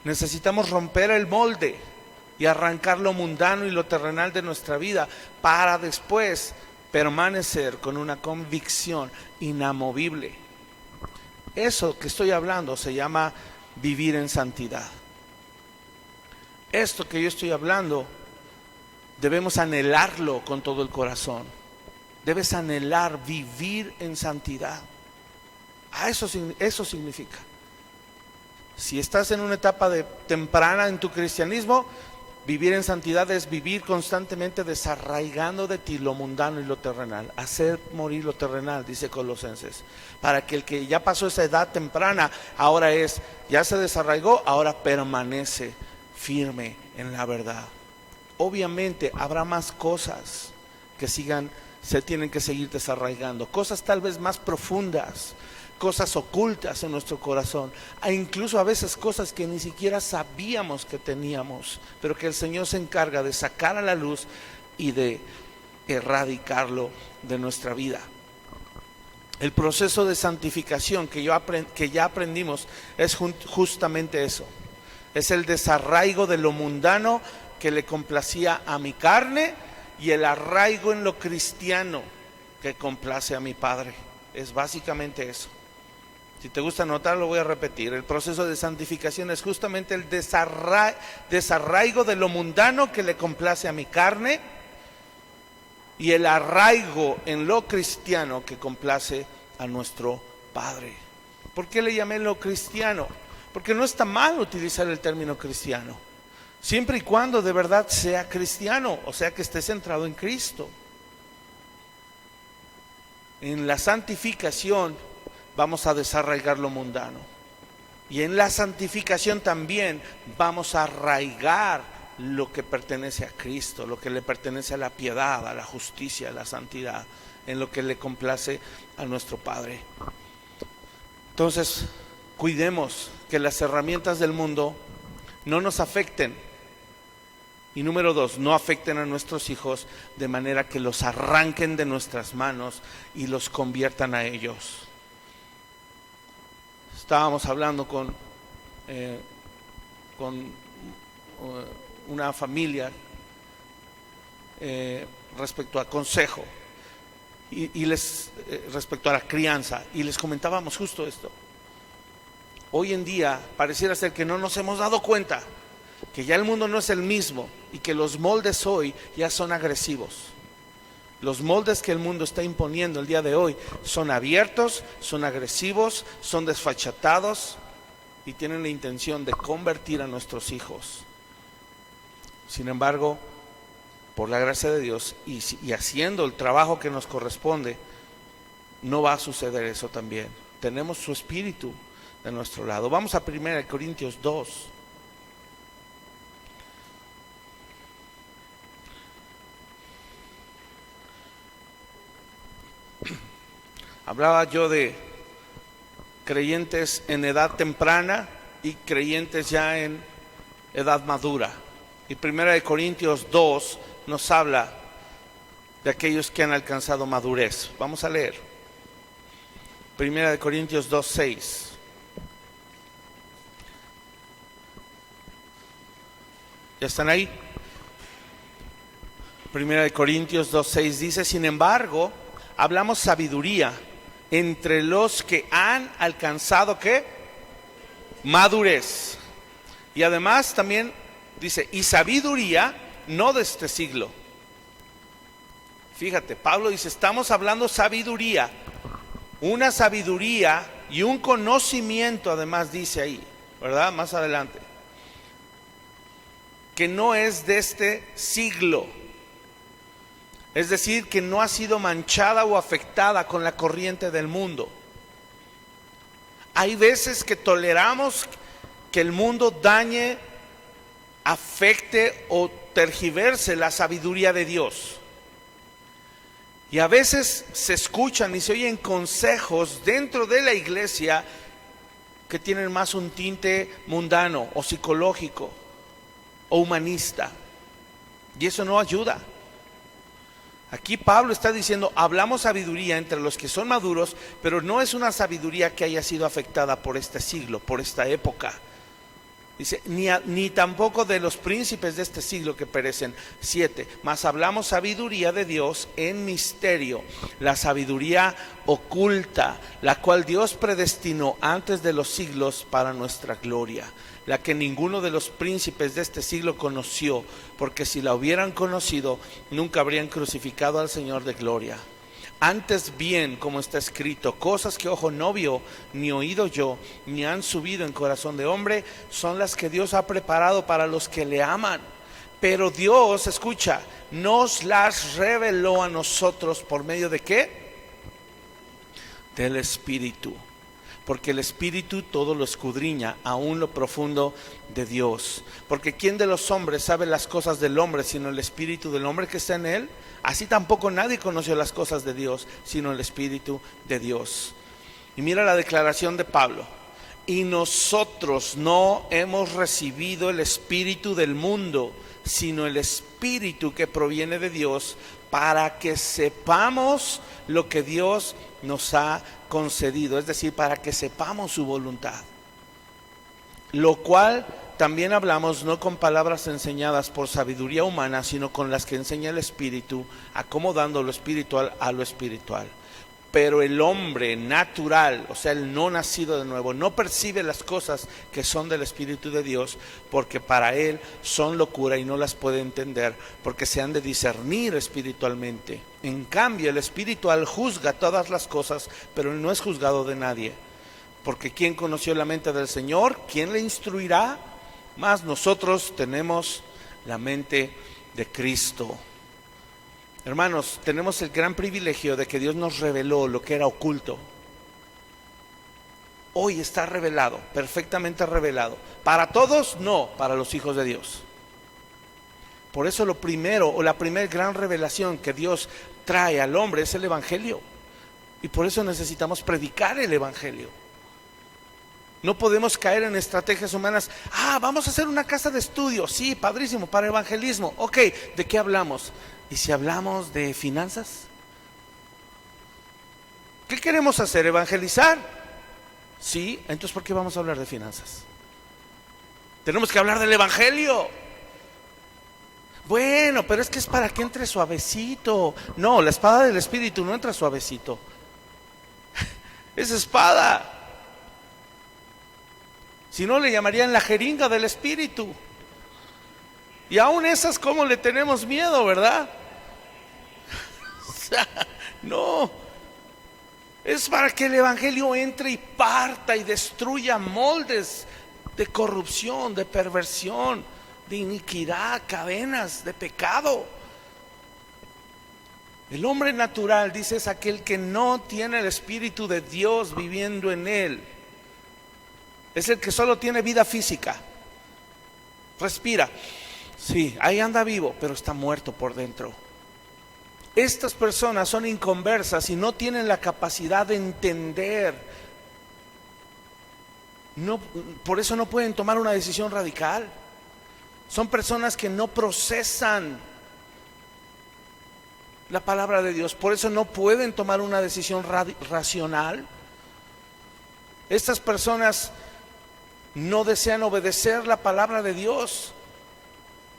Necesitamos romper el molde y arrancar lo mundano y lo terrenal de nuestra vida para después permanecer con una convicción inamovible. Eso que estoy hablando se llama vivir en santidad. Esto que yo estoy hablando debemos anhelarlo con todo el corazón. Debes anhelar vivir en santidad. Eso significa. Si estás en una etapa temprana en tu cristianismo, Vivir en santidad es vivir constantemente desarraigando de ti lo mundano y lo terrenal. Hacer morir lo terrenal, dice Colosenses. Para que el que ya pasó esa edad temprana, ahora ya se desarraigó, ahora permanece firme en la verdad. Obviamente habrá más cosas que se tienen que seguir desarraigando. Cosas tal vez más profundas, cosas ocultas en nuestro corazón, e incluso a veces cosas que ni siquiera sabíamos que teníamos, pero que el Señor se encarga de sacar a la luz y de erradicarlo de nuestra vida. El proceso de santificación que ya aprendimos es justamente eso. Es el desarraigo de lo mundano que le complacía a mi carne y el arraigo en lo cristiano que complace a mi Padre. Es básicamente eso. Si te gusta anotar, lo voy a repetir. El proceso de santificación es justamente el desarraigo de lo mundano que le complace a mi carne y el arraigo en lo cristiano que complace a nuestro Padre. ¿Por qué le llamé lo cristiano? Porque no está mal utilizar el término cristiano, siempre y cuando de verdad sea cristiano, o sea que esté centrado en Cristo. En la santificación vamos a desarraigar lo mundano. Y en la santificación también vamos a arraigar lo que pertenece a Cristo, lo que le pertenece a la piedad, a la justicia, a la santidad, en lo que le complace a nuestro Padre. Entonces, cuidemos que las herramientas del mundo no nos afecten. Y número 2, no afecten a nuestros hijos de manera que los arranquen de nuestras manos y los conviertan a ellos. Estábamos hablando con una familia respecto a consejo y respecto a la crianza, y les comentábamos justo esto. Hoy en día pareciera ser que no nos hemos dado cuenta que ya el mundo no es el mismo y que los moldes hoy ya son agresivos. Los moldes que el mundo está imponiendo el día de hoy son abiertos, son agresivos, son desfachatados y tienen la intención de convertir a nuestros hijos. Sin embargo, por la gracia de Dios y haciendo el trabajo que nos corresponde, no va a suceder eso también. Tenemos su espíritu de nuestro lado. Vamos a 1 Corintios 2. Hablaba yo de creyentes en edad temprana y creyentes ya en edad madura. Y 1 Corintios 2 nos habla de aquellos que han alcanzado madurez. Vamos a leer. 1 Corintios 2, 6. ¿Ya están ahí? 1 Corintios 2, 6 dice: sin embargo, hablamos sabiduría entre los que han alcanzado ¿qué? Madurez. Y además también dice, y sabiduría no de este siglo. Fíjate, Pablo dice, estamos hablando sabiduría, una sabiduría y un conocimiento, además dice ahí, ¿verdad? Más adelante, que no es de este siglo. Es decir, que no ha sido manchada o afectada con la corriente del mundo. Hay veces que toleramos que el mundo dañe, afecte o tergiverse la sabiduría de Dios. Y a veces se escuchan y se oyen consejos dentro de la iglesia que tienen más un tinte mundano o psicológico o humanista. Y eso no ayuda. Aquí Pablo está diciendo, hablamos sabiduría entre los que son maduros, pero no es una sabiduría que haya sido afectada por este siglo, por esta época. Dice, ni tampoco de los príncipes de este siglo que perecen. 7, mas hablamos sabiduría de Dios en misterio, la sabiduría oculta, la cual Dios predestinó antes de los siglos para nuestra gloria, la que ninguno de los príncipes de este siglo conoció, porque si la hubieran conocido, nunca habrían crucificado al Señor de gloria. Antes bien, como está escrito, cosas que ojo no vio, ni oído yo, ni han subido en corazón de hombre, son las que Dios ha preparado para los que le aman. Pero Dios, escucha, nos las reveló a nosotros por medio de ¿qué? Del Espíritu. Porque el Espíritu todo lo escudriña, aún lo profundo de Dios. Porque ¿quién de los hombres sabe las cosas del hombre, sino el Espíritu del hombre que está en él? Así tampoco nadie conoció las cosas de Dios, sino el Espíritu de Dios. Y mira la declaración de Pablo. Y nosotros no hemos recibido el espíritu del mundo, sino el Espíritu que proviene de Dios, para que sepamos lo que Dios nos ha concedido, es decir, para que sepamos su voluntad. Lo cual también hablamos no con palabras enseñadas por sabiduría humana, sino con las que enseña el Espíritu, acomodando lo espiritual a lo espiritual. Pero el hombre natural, o sea, el no nacido de nuevo, no percibe las cosas que son del Espíritu de Dios, porque para él son locura y no las puede entender, porque se han de discernir espiritualmente. En cambio, el espiritual juzga todas las cosas, pero él no es juzgado de nadie. Porque ¿quién conoció la mente del Señor? ¿Quién le instruirá? Mas nosotros tenemos la mente de Cristo. Hermanos, tenemos el gran privilegio de que Dios nos reveló lo que era oculto. Hoy está revelado, perfectamente revelado. Para todos, no, para los hijos de Dios. Por eso lo primero, o la primera gran revelación que Dios trae al hombre es el Evangelio. Y por eso necesitamos predicar el Evangelio. No podemos caer en estrategias humanas. Vamos a hacer una casa de estudio. Sí, padrísimo, para evangelismo. Ok, ¿de qué hablamos? ¿Y si hablamos de finanzas? ¿Qué queremos hacer? ¿Evangelizar? Sí, entonces ¿por qué vamos a hablar de finanzas? Tenemos que hablar del Evangelio. Bueno, pero es que es para que entre suavecito. No, la espada del Espíritu no entra suavecito. Es espada. Si no, le llamarían la jeringa del Espíritu. Y aún esas, ¿cómo le tenemos miedo, verdad? No. Es para que el Evangelio entre y parta y destruya moldes de corrupción, de perversión, de iniquidad, cadenas de pecado. El hombre natural, dice, es aquel que no tiene el Espíritu de Dios viviendo en él. Es el que solo tiene vida física. Respira. Sí, ahí anda vivo, pero está muerto por dentro. Estas personas son inconversas y no tienen la capacidad de entender. No, por eso no pueden tomar una decisión radical. Son personas que no procesan la palabra de Dios. Por eso no pueden tomar una decisión racional. Estas personas no desean obedecer la palabra de Dios.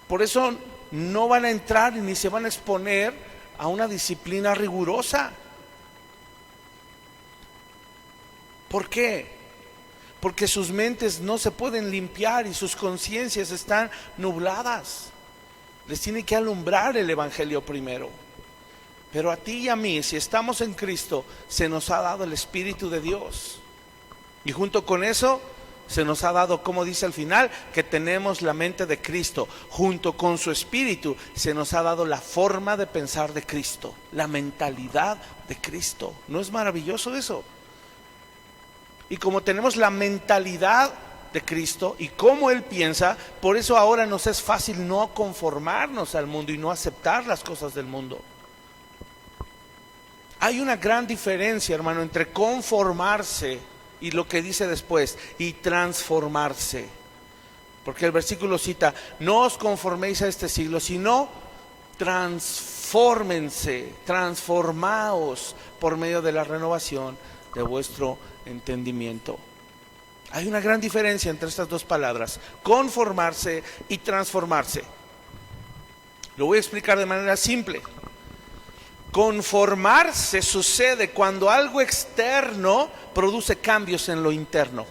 Por eso no van a entrar ni se van a exponer a una disciplina rigurosa. ¿Por qué? Porque sus mentes no se pueden limpiar y sus conciencias están nubladas. Les tiene que alumbrar el Evangelio primero. Pero a ti y a mí, si estamos en Cristo, se nos ha dado el Espíritu de Dios. Y junto con eso se nos ha dado, como dice al final, que tenemos la mente de Cristo. Junto con su Espíritu se nos ha dado la forma de pensar de Cristo, la mentalidad de Cristo. ¿No es maravilloso eso? Y como tenemos la mentalidad de Cristo y cómo Él piensa, por eso ahora nos es fácil no conformarnos al mundo y no aceptar las cosas del mundo. Hay una gran diferencia, hermano, entre conformarse y lo que dice después, y transformarse. Porque el versículo cita, no os conforméis a este siglo, sino transfórmense, transformaos por medio de la renovación de vuestro entendimiento. Hay una gran diferencia entre estas dos palabras, conformarse y transformarse. Lo voy a explicar de manera simple. Conformarse sucede cuando algo externo produce cambios en lo interno.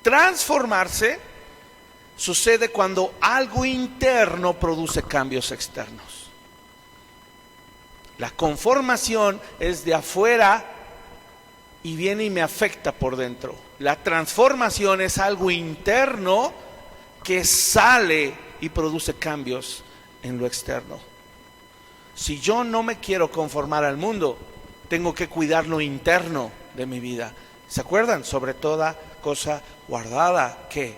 Transformarse sucede cuando algo interno produce cambios externos. La conformación es de afuera y viene y me afecta por dentro. La transformación es algo interno que sale y produce cambios en lo externo. Si yo no me quiero conformar al mundo, tengo que cuidar lo interno de mi vida. ¿Se acuerdan? Sobre toda cosa guardada, ¿qué?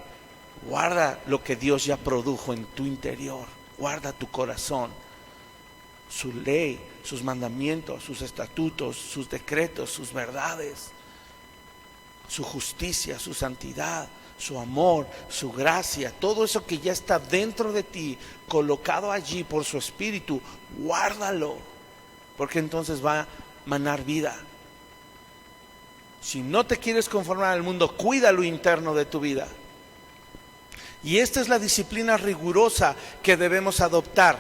Guarda lo que Dios ya produjo en tu interior. Guarda tu corazón, su ley, sus mandamientos, sus estatutos, sus decretos, sus verdades, su justicia, su santidad, su amor, su gracia, todo eso que ya está dentro de ti, colocado allí por su Espíritu, guárdalo, porque entonces va a manar vida. Si no te quieres conformar al mundo, cuida lo interno de tu vida. Y esta es la disciplina rigurosa que debemos adoptar.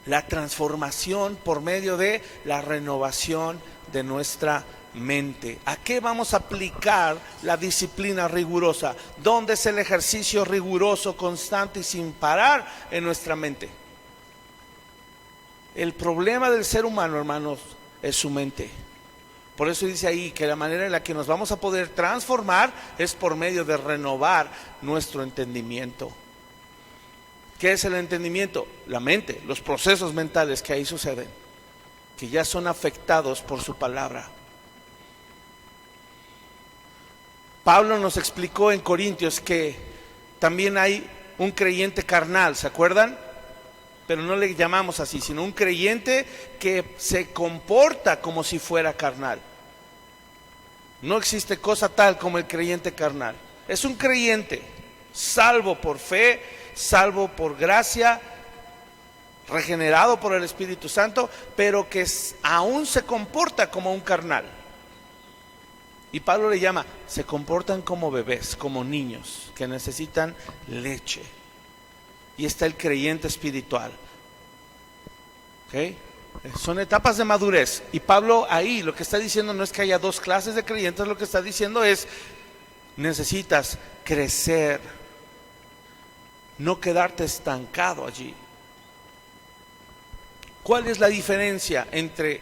La transformación por medio de la renovación de nuestra mente. ¿A qué vamos a aplicar la disciplina rigurosa? ¿Dónde es el ejercicio riguroso, constante y sin parar en nuestra mente? El problema del ser humano, hermanos, es su mente. Por eso dice ahí que la manera en la que nos vamos a poder transformar es por medio de renovar nuestro entendimiento. ¿Qué es el entendimiento? La mente, los procesos mentales que ahí suceden, que ya son afectados por su palabra. Pablo nos explicó en Corintios que también hay un creyente carnal, ¿se acuerdan? Pero no le llamamos así, sino un creyente que se comporta como si fuera carnal. No existe cosa tal como el creyente carnal. Es un creyente salvo por fe, salvo por gracia, regenerado por el Espíritu Santo, pero que aún se comporta como un carnal. Y Pablo le llama, se comportan como bebés, como niños que necesitan leche. Y está el creyente espiritual. ¿Okay? Son etapas de madurez. Y Pablo ahí lo que está diciendo no es que haya dos clases de creyentes, lo que está diciendo es, necesitas crecer, no quedarte estancado allí. ¿Cuál es la diferencia entre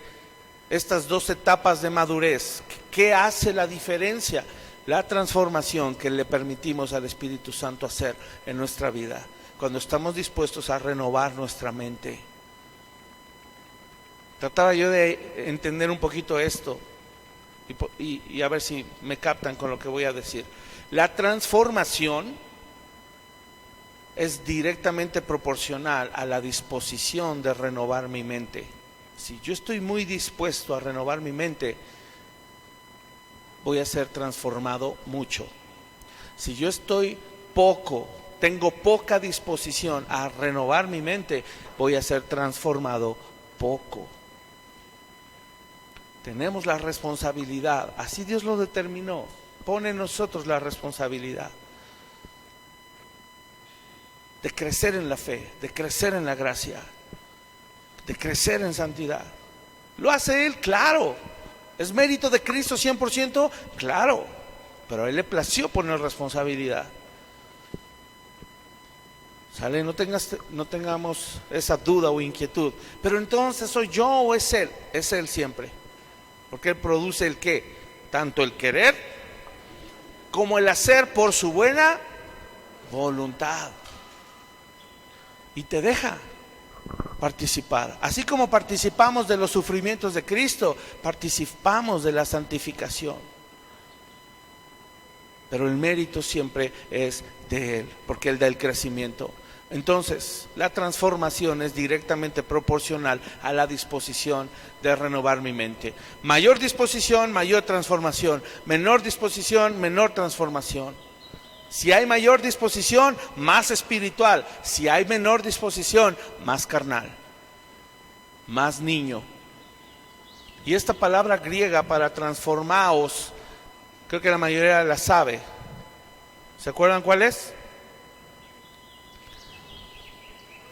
estas dos etapas de madurez? ¿Qué hace la diferencia? La transformación que le permitimos al Espíritu Santo hacer en nuestra vida, cuando estamos dispuestos a renovar nuestra mente. Trataba yo de entender un poquito esto y a ver si me captan con lo que voy a decir. La transformación es directamente proporcional a la disposición de renovar mi mente. Si yo estoy muy dispuesto a renovar mi mente, voy a ser transformado mucho. Si yo tengo poca disposición a renovar mi mente, voy a ser transformado poco. Tenemos la responsabilidad, así Dios lo determinó, pone en nosotros la responsabilidad de crecer en la fe, de crecer en la gracia, de crecer en santidad. ¿Lo hace Él? Claro. ¿Es mérito de Cristo 100%? Claro. Pero a Él le plació poner responsabilidad. ¿Sale? No tengamos esa duda o inquietud. Pero entonces, ¿soy yo o es Él? Es Él siempre. Porque Él produce el qué, tanto el querer como el hacer por su buena voluntad. Y te deja participar. Así como participamos de los sufrimientos de Cristo, participamos de la santificación. Pero el mérito siempre es de Él, porque Él da el crecimiento. Entonces, la transformación es directamente proporcional a la disposición de renovar mi mente. Mayor disposición, mayor transformación. Menor disposición, menor transformación. Si hay mayor disposición, más espiritual. Si hay menor disposición, más carnal, más niño. Y esta palabra griega para transformaos, creo que la mayoría la sabe. ¿Se acuerdan cuál es?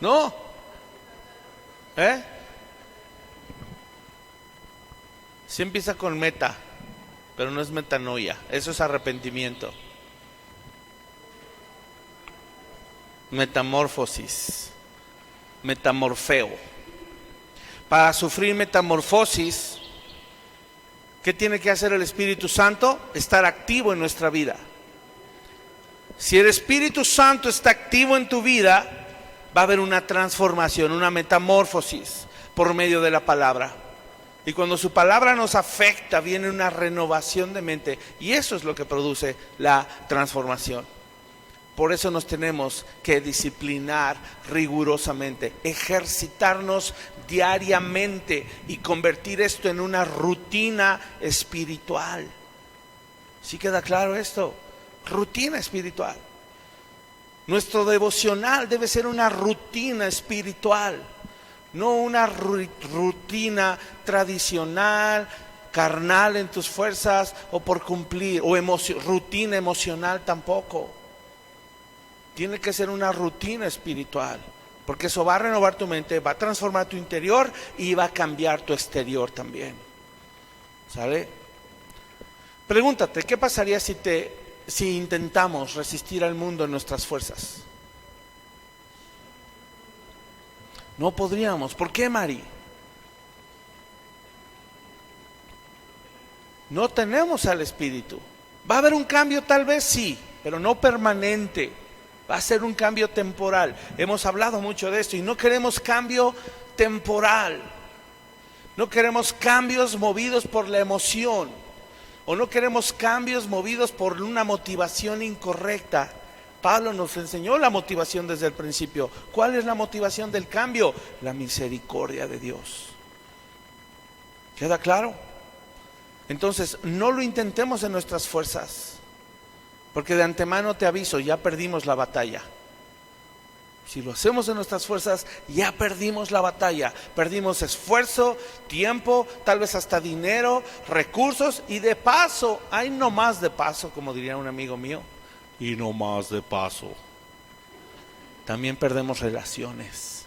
¿No? Sí empieza con meta, pero no es metanoia, eso es arrepentimiento. Metamorfosis, metamorfeo. Para sufrir metamorfosis, ¿qué tiene que hacer el Espíritu Santo? Estar activo en nuestra vida. Si el Espíritu Santo está activo en tu vida, va a haber una transformación, una metamorfosis por medio de la palabra. Y cuando su palabra nos afecta, viene una renovación de mente. Y eso es lo que produce la transformación. Por eso nos tenemos que disciplinar rigurosamente, ejercitarnos diariamente y convertir esto en una rutina espiritual. ¿Sí queda claro esto? Rutina espiritual. Nuestro devocional debe ser una rutina espiritual, no una rutina tradicional, carnal en tus fuerzas o por cumplir, o rutina emocional tampoco. Tiene que ser una rutina espiritual, porque eso va a renovar tu mente, va a transformar tu interior y va a cambiar tu exterior también. ¿Sale? Pregúntate, ¿qué pasaría si intentamos resistir al mundo en nuestras fuerzas? No podríamos. ¿Por qué, Mari? No tenemos al Espíritu. ¿Va a haber un cambio? Tal vez sí, pero no permanente. Va a ser un cambio temporal. Hemos hablado mucho de esto y no queremos cambio temporal. No queremos cambios movidos por la emoción. O no queremos cambios movidos por una motivación incorrecta. Pablo nos enseñó la motivación desde el principio. ¿Cuál es la motivación del cambio? La misericordia de Dios. ¿Queda claro? Entonces, no lo intentemos en nuestras fuerzas. Porque de antemano te aviso, ya perdimos la batalla. Si lo hacemos en nuestras fuerzas, ya perdimos la batalla. Perdimos esfuerzo, tiempo, tal vez hasta dinero, recursos. Y de paso, hay no más de paso, como diría un amigo mío. Y no más de paso. También perdemos relaciones.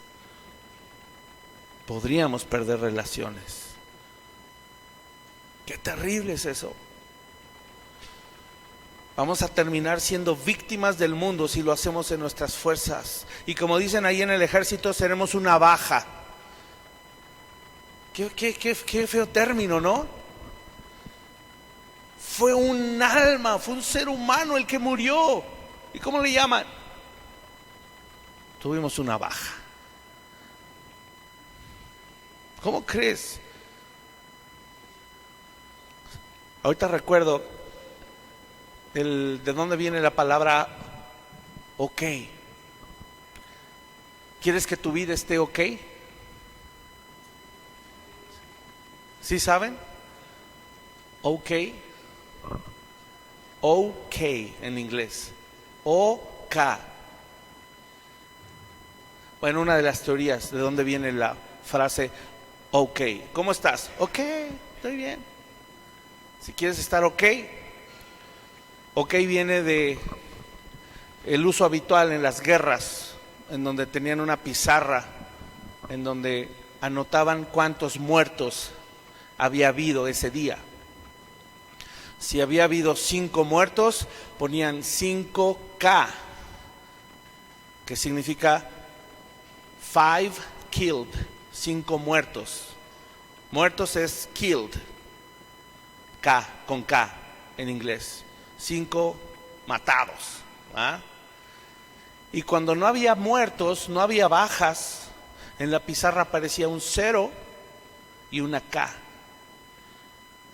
Podríamos perder relaciones. Qué terrible es eso. Vamos a terminar siendo víctimas del mundo si lo hacemos en nuestras fuerzas. Y como dicen ahí en el ejército, seremos una baja. Qué feo término, ¿no? Fue un alma, fue un ser humano el que murió. ¿Y cómo le llaman? Tuvimos una baja. ¿Cómo crees? Ahorita recuerdo de dónde viene la palabra ok. ¿Quieres que tu vida esté ok? ¿Sí saben? Ok. Ok en inglés. OK. Bueno, una de las teorías de dónde viene la frase ok. ¿Cómo estás? Ok, estoy bien. Si quieres estar ok. Ok viene de el uso habitual en las guerras, en donde tenían una pizarra, en donde anotaban cuántos muertos había habido ese día. Si había habido 5 muertos, ponían 5K, que significa 5 killed, 5 muertos. Muertos es killed, K, con K en inglés. 5 matados. ¿Ah? Y cuando no había muertos, no había bajas, en la pizarra aparecía un 0 y una K.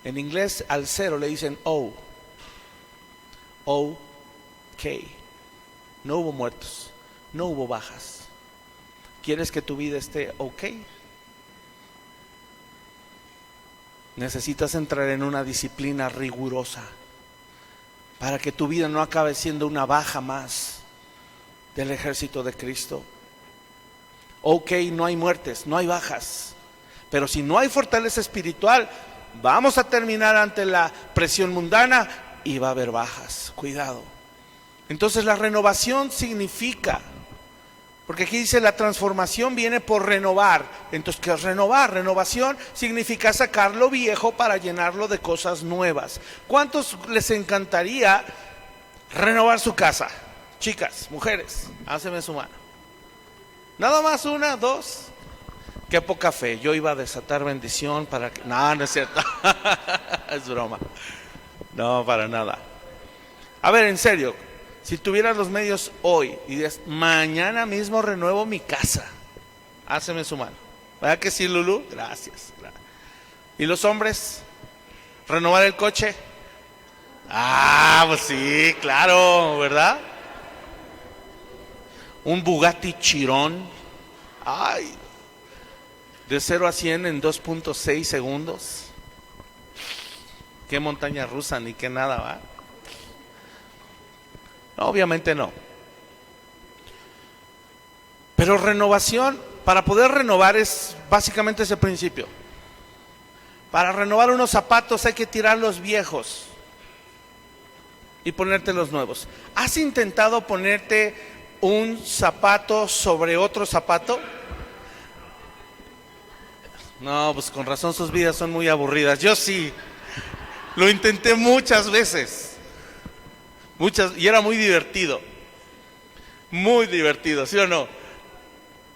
En inglés al 0 le dicen O. OK. No hubo muertos, no hubo bajas. ¿Quieres que tu vida esté ok? Necesitas entrar en una disciplina rigurosa para que tu vida no acabe siendo una baja más del ejército de Cristo. Ok, no hay muertes, no hay bajas, pero si no hay fortaleza espiritual, vamos a terminar ante la presión mundana y va a haber bajas. Cuidado. Entonces la renovación significa, porque aquí dice la transformación viene por renovar. Entonces, ¿qué es renovar? Renovación significa sacar lo viejo para llenarlo de cosas nuevas. ¿Cuántos les encantaría renovar su casa? Chicas, mujeres, hácenme su mano. Nada más 1, 2. Qué poca fe. Yo iba a desatar bendición para que... No, no es cierto. Es broma. No, para nada. A ver, en serio. Si tuvieras los medios hoy y dices, mañana mismo renuevo mi casa, háceme su mano. ¿Verdad que sí, Lulú? Gracias. ¿Y los hombres? ¿Renovar el coche? Ah, pues sí, claro, ¿verdad? Un Bugatti Chiron. Ay, de 0 a 100 en 2.6 segundos. Qué montaña rusa, ni qué nada, ¿va? No, obviamente no. Pero renovación, para poder renovar es básicamente ese principio. Para renovar unos zapatos hay que tirar los viejos y ponerte los nuevos. ¿Has intentado ponerte un zapato sobre otro zapato? No, pues con razón sus vidas son muy aburridas. Yo sí, lo intenté muchas veces. Y era muy divertido. Muy divertido, ¿sí o no?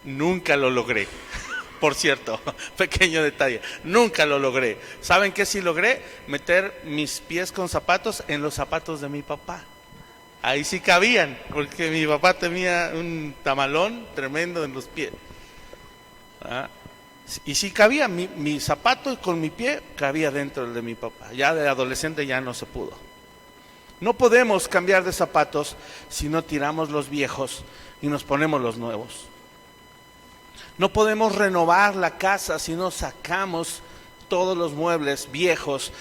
Nunca lo logré. Por cierto, pequeño detalle, nunca lo logré. ¿Saben qué sí logré? Meter mis pies con zapatos en los zapatos de mi papá. Ahí sí cabían, porque mi papá tenía un tamalón tremendo en los pies. ¿Ah? Y sí cabía, mi zapato con mi pie cabía dentro del de mi papá. Ya de adolescente ya no se pudo. No podemos cambiar de zapatos si no tiramos los viejos y nos ponemos los nuevos. No podemos renovar la casa si no sacamos todos los muebles viejos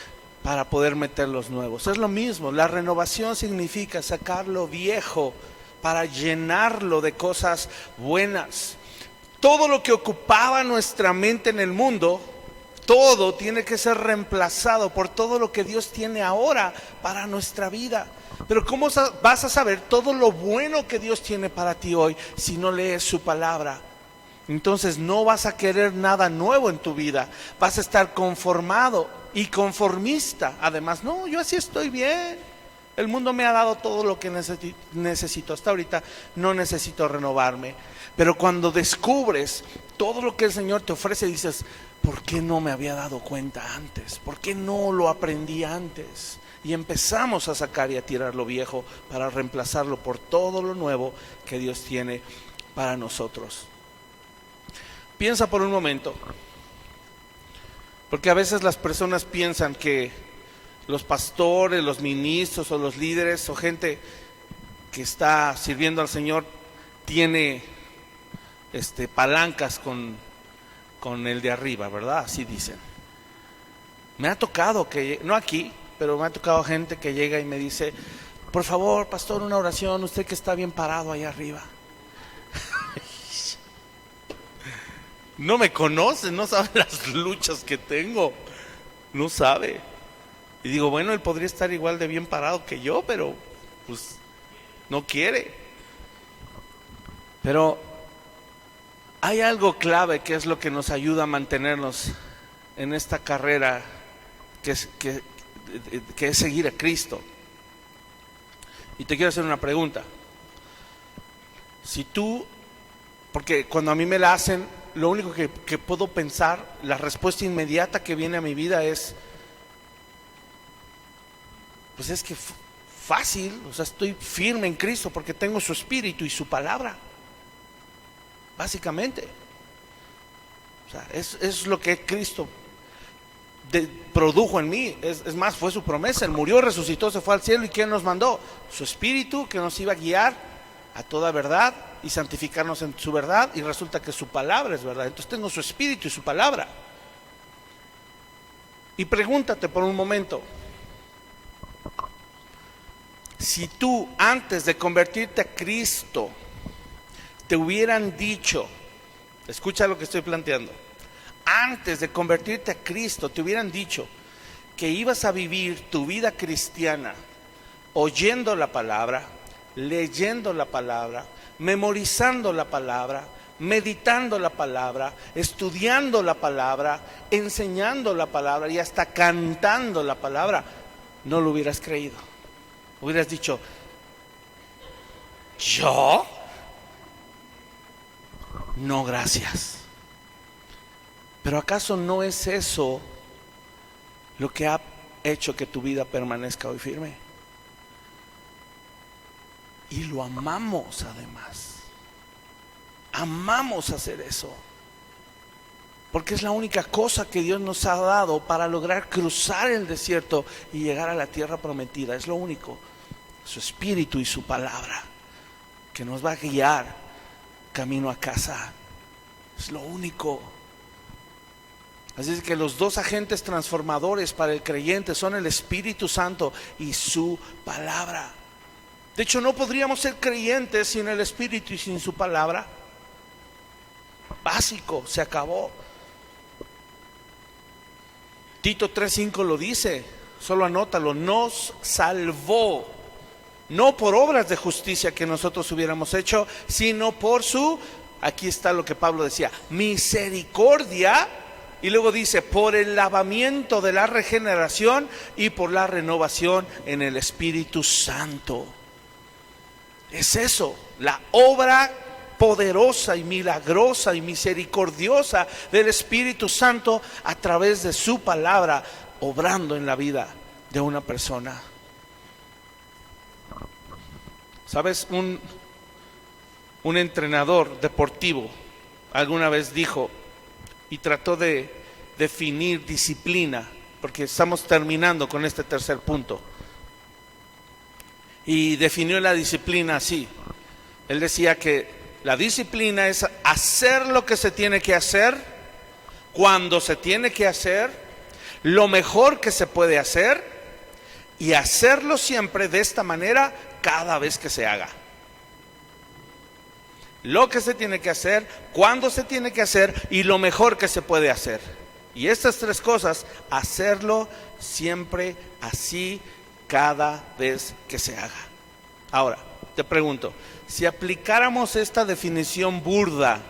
para poder meter los nuevos. Es lo mismo, la renovación significa sacar lo viejo para llenarlo de cosas buenas. Todo lo que ocupaba nuestra mente en el mundo, todo tiene que ser reemplazado por todo lo que Dios tiene ahora para nuestra vida. Pero ¿cómo vas a saber todo lo bueno que Dios tiene para ti hoy si no lees su palabra? Entonces no vas a querer nada nuevo en tu vida, vas a estar conformado y conformista. Además, no, yo así estoy bien, el mundo me ha dado todo lo que necesito, hasta ahorita no necesito renovarme. Pero cuando descubres todo lo que el Señor te ofrece, dices, ¿por qué no me había dado cuenta antes? ¿Por qué no lo aprendí antes? Y empezamos a sacar y a tirar lo viejo para reemplazarlo por todo lo nuevo que Dios tiene para nosotros. Piensa por un momento, porque a veces las personas piensan que los pastores, los ministros o los líderes o gente que está sirviendo al Señor tiene palancas con el de arriba, ¿verdad? Así dicen. Me ha tocado que, no aquí, pero me ha tocado gente que llega y me dice, por favor, pastor, una oración, usted que está bien parado allá arriba. No me conoce, no sabe las luchas que tengo, no sabe. Y digo, bueno, él podría estar igual de bien parado que yo, pero pues no quiere. Pero hay algo clave que es lo que nos ayuda a mantenernos en esta carrera que es seguir a Cristo. Y te quiero hacer una pregunta. Si tú, porque cuando a mí me la hacen, lo único que puedo pensar, la respuesta inmediata que viene a mi vida es, pues es que fácil, o sea, estoy firme en Cristo porque tengo su espíritu y su palabra, básicamente. O sea, es lo que Cristo produjo en mí, es más, fue su promesa, Él murió, resucitó, se fue al cielo, ¿y quién nos mandó? Su espíritu que nos iba a guiar a toda verdad y santificarnos en su verdad, y resulta que su palabra es verdad. Entonces tengo su espíritu y su palabra. Y pregúntate por un momento, si tú antes de convertirte a Cristo te hubieran dicho, escucha lo que estoy planteando, antes de convertirte a Cristo te hubieran dicho que ibas a vivir tu vida cristiana oyendo la palabra, leyendo la palabra, memorizando la palabra, meditando la palabra, estudiando la palabra, enseñando la palabra y hasta cantando la palabra, no lo hubieras creído. Hubieras dicho, ¿yo? No, gracias. Pero ¿acaso no es eso lo que ha hecho que tu vida permanezca hoy firme? y lo amamos además. Amamos hacer eso. Porque es la única cosa que Dios nos ha dado para lograr cruzar el desierto y llegar a la tierra prometida. Es lo único. Su espíritu y su palabra que nos va a guiar camino a casa. Es lo único. Así es que los dos agentes transformadores para el creyente son el Espíritu Santo y su palabra. De hecho, no podríamos ser creyentes sin el Espíritu y sin su palabra. Básico, se acabó. Tito 3:5 lo dice, solo anótalo: nos salvó, no por obras de justicia que nosotros hubiéramos hecho, sino por su, aquí está lo que Pablo decía, misericordia, y luego dice, por el lavamiento de la regeneración y por la renovación en el Espíritu Santo. Es eso, la obra poderosa y milagrosa y misericordiosa del Espíritu Santo a través de su palabra, obrando en la vida de una persona. ¿Sabes? Un entrenador deportivo alguna vez dijo y trató de definir disciplina, porque estamos terminando con este tercer punto, y definió la disciplina así. Él decía que la disciplina es hacer lo que se tiene que hacer, cuando se tiene que hacer, lo mejor que se puede hacer, y hacerlo siempre de esta manera cada vez que se haga. Lo que se tiene que hacer, cuando se tiene que hacer y lo mejor que se puede hacer. Y estas tres cosas, hacerlo siempre así cada vez que se haga. Ahora, te pregunto, si aplicáramos esta definición burda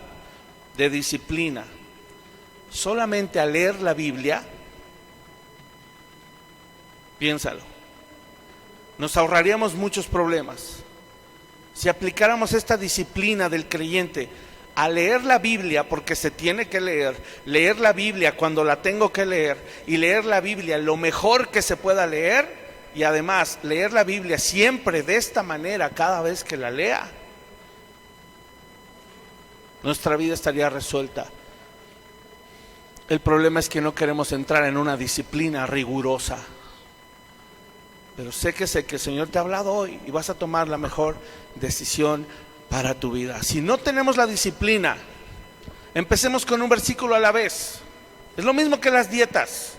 de disciplina solamente a leer la Biblia, piénsalo, nos ahorraríamos muchos problemas. Si aplicáramos esta disciplina del creyente a leer la Biblia, porque se tiene que leer la Biblia cuando la tengo que leer, y leer la Biblia lo mejor que se pueda leer, y además leer la Biblia siempre de esta manera cada vez que la lea, nuestra vida estaría resuelta. El problema es que no queremos entrar en una disciplina rigurosa. Pero sé que el Señor te ha hablado hoy y vas a tomar la mejor decisión para tu vida. Si no tenemos la disciplina, empecemos con un versículo a la vez. Es lo mismo que las dietas.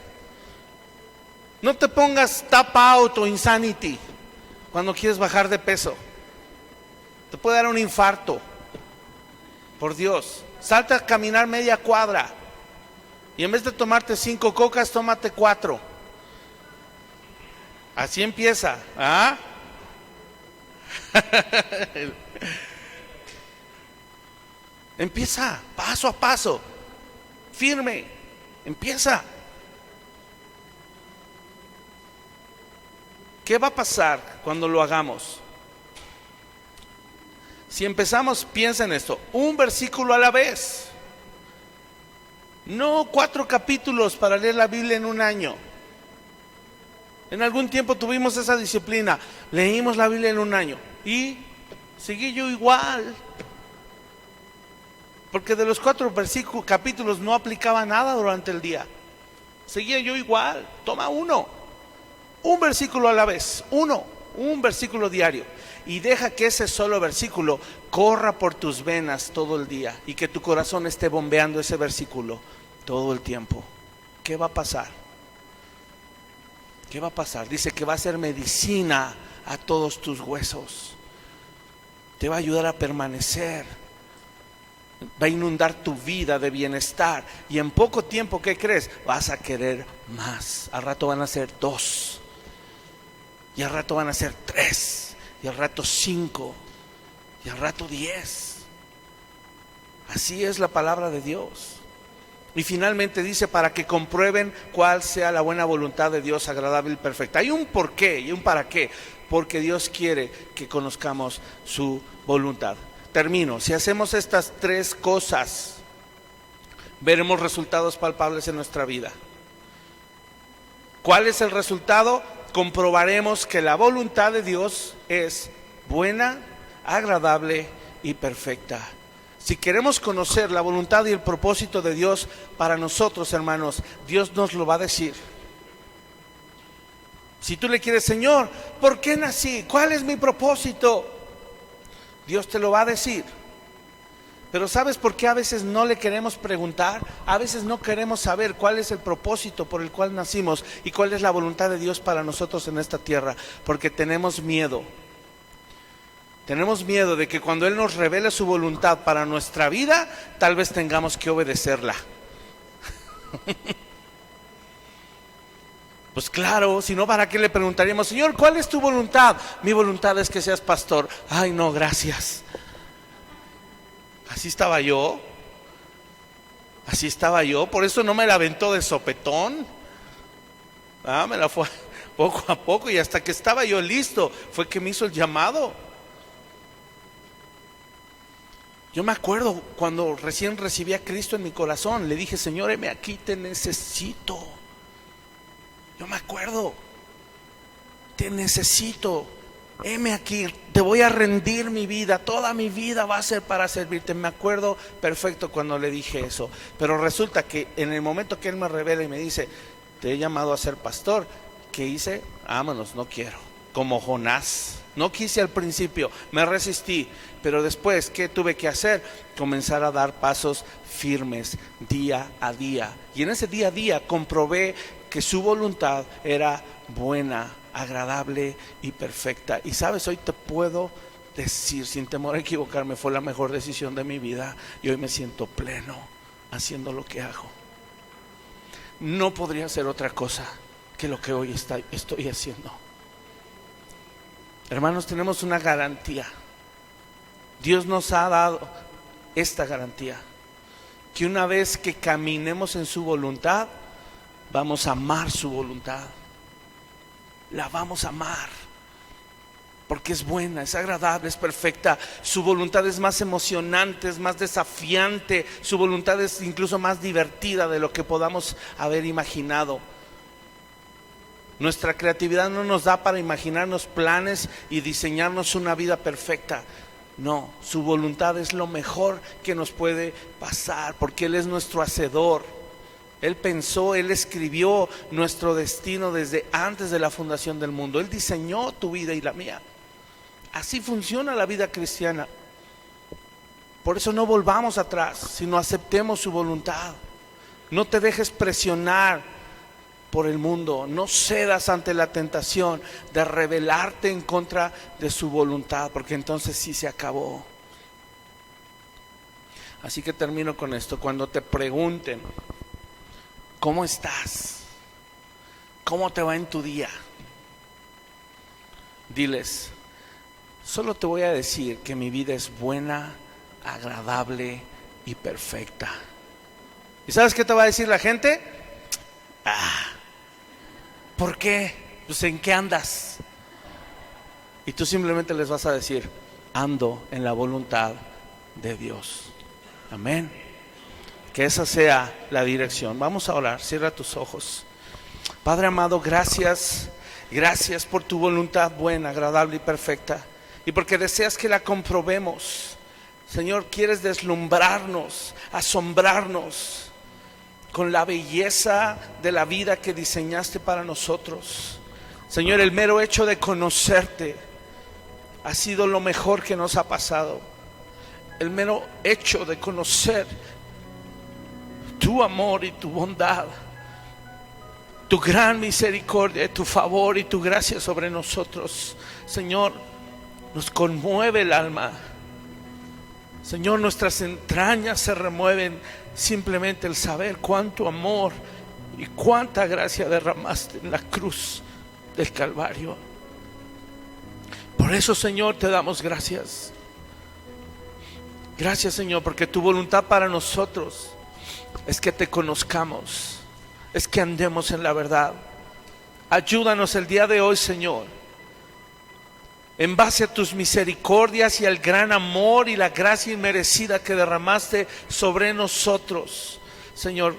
No te pongas tap out o insanity cuando quieres bajar de peso. Te puede dar un infarto. Por Dios, salta a caminar media cuadra y en vez de tomarte 5 cocas, tómate 4. Así empieza, ¿ah? Empieza paso a paso, firme, empieza. ¿Qué va a pasar cuando lo hagamos? Si empezamos, piensa en esto, un versículo a la vez. No 4 capítulos para leer la Biblia en un año. En algún tiempo tuvimos esa disciplina, leímos la Biblia en un año y seguí yo igual. Porque de los 4 capítulos no aplicaba nada durante el día. Seguía yo igual, toma uno. Un versículo a la vez, un versículo diario. Y deja que ese solo versículo corra por tus venas todo el día y que tu corazón esté bombeando ese versículo todo el tiempo. ¿Qué va a pasar? ¿Qué va a pasar? Dice que va a ser medicina a todos tus huesos. Te va a ayudar a permanecer. Va a inundar tu vida de bienestar. Y en poco tiempo, ¿qué crees? Vas a querer más. Al rato van a ser 2. Y al rato van a ser 3. Y al rato 5. Y al rato 10. Así es la palabra de Dios. Y finalmente dice, para que comprueben cuál sea la buena voluntad de Dios, agradable y perfecta. Hay un por qué y un para qué. Porque Dios quiere que conozcamos su voluntad. Termino. Si hacemos estas 3 cosas, veremos resultados palpables en nuestra vida. ¿Cuál es el resultado? Comprobaremos que la voluntad de Dios es buena, agradable y perfecta. Si queremos conocer la voluntad y el propósito de Dios para nosotros, hermanos, Dios nos lo va a decir. Si tú le quieres, Señor, ¿por qué nací? ¿Cuál es mi propósito? Dios te lo va a decir. Pero ¿sabes por qué a veces no le queremos preguntar? A veces no queremos saber cuál es el propósito por el cual nacimos y cuál es la voluntad de Dios para nosotros en esta tierra. Porque tenemos miedo. Tenemos miedo de que cuando Él nos revele su voluntad para nuestra vida, tal vez tengamos que obedecerla. Pues claro, si no, ¿para qué le preguntaríamos, Señor, cuál es tu voluntad? Mi voluntad es que seas pastor. Ay, no, gracias. Así estaba yo. Así estaba yo. Por eso no me la aventó de sopetón. Me la fue poco a poco, y hasta que estaba yo listo, fue que me hizo el llamado. Yo me acuerdo cuando recién recibí a Cristo en mi corazón, le dije, Señor, heme aquí, te necesito. Yo me acuerdo, te necesito, heme aquí, te voy a rendir mi vida, toda mi vida va a ser para servirte. Me acuerdo perfecto cuando le dije eso. Pero resulta que en el momento que Él me revela y me dice, te he llamado a ser pastor, ¿qué hice? Vámonos, no quiero. Como Jonás, no quise al principio, me resistí. Pero después, ¿qué tuve que hacer? Comenzar a dar pasos firmes día a día. Y en ese día a día comprobé que su voluntad era buena, agradable y perfecta. Y sabes, hoy te puedo decir, sin temor a equivocarme, fue la mejor decisión de mi vida. Y hoy me siento pleno haciendo lo que hago. No podría ser otra cosa que lo que hoy estoy haciendo. Hermanos, tenemos una garantía. Dios nos ha dado esta garantía, que una vez que caminemos en su voluntad, vamos a amar su voluntad. La vamos a amar, porque es buena, es agradable, es perfecta. Su voluntad es más emocionante, es más desafiante. Su voluntad es incluso más divertida de lo que podamos haber imaginado. Nuestra creatividad no nos da para imaginarnos planes y diseñarnos una vida perfecta. No, su voluntad es lo mejor que nos puede pasar, porque Él es nuestro hacedor. Él pensó, Él escribió nuestro destino desde antes de la fundación del mundo. Él diseñó tu vida y la mía. Así funciona la vida cristiana. Por eso no volvamos atrás, sino aceptemos su voluntad. No te dejes presionar por el mundo, no cedas ante la tentación de rebelarte en contra de su voluntad, porque entonces sí se acabó. Así que termino con esto. Cuando te pregunten, ¿cómo estás? ¿Cómo te va en tu día? Diles, solo te voy a decir que mi vida es buena, agradable y perfecta. ¿Y sabes qué te va a decir la gente? ¿Por qué? Pues ¿en qué andas? Y tú simplemente les vas a decir, ando en la voluntad de Dios. Amén. Que esa sea la dirección. Vamos a orar, cierra tus ojos. Padre amado, gracias por tu voluntad buena, agradable y perfecta. Y porque deseas que la comprobemos. Señor, quieres deslumbrarnos, asombrarnos con la belleza de la vida que diseñaste para nosotros. Señor, el mero hecho de conocerte ha sido lo mejor que nos ha pasado. El mero hecho de conocer tu amor y tu bondad, tu gran misericordia, tu favor y tu gracia sobre nosotros, Señor, nos conmueve el alma. Señor, nuestras entrañas se remueven simplemente el saber cuánto amor y cuánta gracia derramaste en la cruz del Calvario. Por eso, Señor, te damos gracias. Gracias, Señor, porque tu voluntad para nosotros es que te conozcamos, es que andemos en la verdad. Ayúdanos el día de hoy, Señor, en base a tus misericordias y al gran amor y la gracia inmerecida que derramaste sobre nosotros, Señor,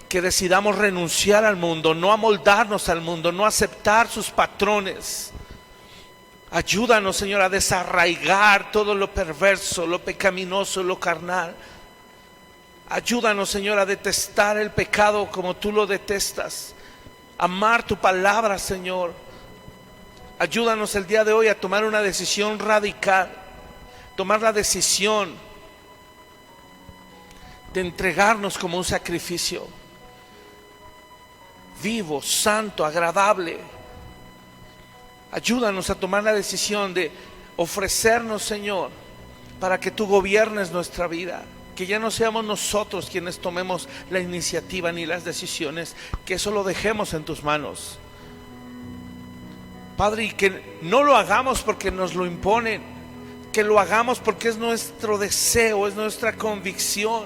que decidamos renunciar al mundo, no amoldarnos al mundo, no aceptar sus patrones, Ayúdanos, Señor, a desarraigar todo lo perverso, lo pecaminoso, lo carnal. Ayúdanos, Señor, a detestar el pecado como tú lo detestas. Amar tu palabra, Señor. Ayúdanos el día de hoy a tomar una decisión radical. Tomar la decisión de entregarnos como un sacrificio vivo, santo, agradable. Ayúdanos a tomar la decisión de ofrecernos, Señor, para que tú gobiernes nuestra vida. Que ya no seamos nosotros quienes tomemos la iniciativa ni las decisiones, que eso lo dejemos en tus manos, Padre, y que no lo hagamos porque nos lo imponen, que lo hagamos porque es nuestro deseo, es nuestra convicción,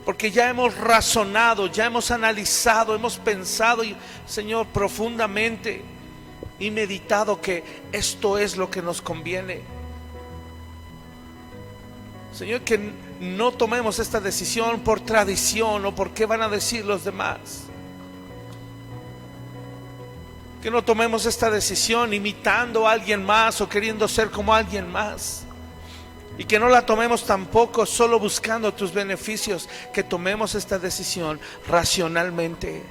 porque ya hemos razonado, ya hemos analizado, hemos pensado, Señor, profundamente y meditado que esto es lo que nos conviene. Señor, que no tomemos esta decisión por tradición o por qué van a decir los demás. Que no tomemos esta decisión imitando a alguien más o queriendo ser como alguien más. Y que no la tomemos tampoco solo buscando tus beneficios. Que tomemos esta decisión racionalmente,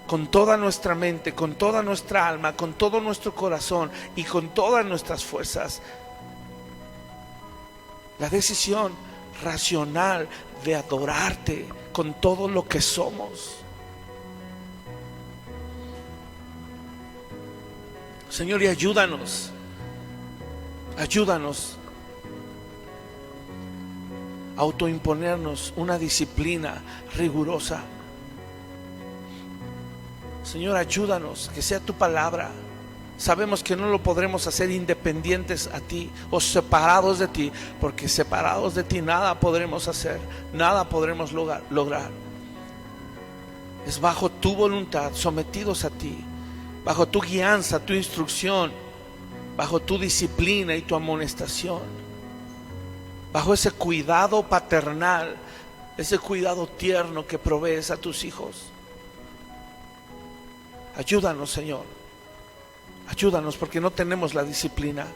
con toda nuestra mente, con toda nuestra alma, con todo nuestro corazón y con todas nuestras fuerzas. La decisión racional de adorarte con todo lo que somos. Señor, y ayúdanos a autoimponernos una disciplina rigurosa. Señor, ayúdanos, que sea tu palabra. Sabemos que no lo podremos hacer independientes a ti o separados de ti, porque separados de ti nada podremos hacer, nada podremos lograr. Es bajo tu voluntad, sometidos a ti, bajo tu guianza, tu instrucción, bajo tu disciplina y tu amonestación, bajo ese cuidado paternal, ese cuidado tierno que provees a tus hijos. Ayúdanos, Señor. Ayúdanos, porque no tenemos la disciplina.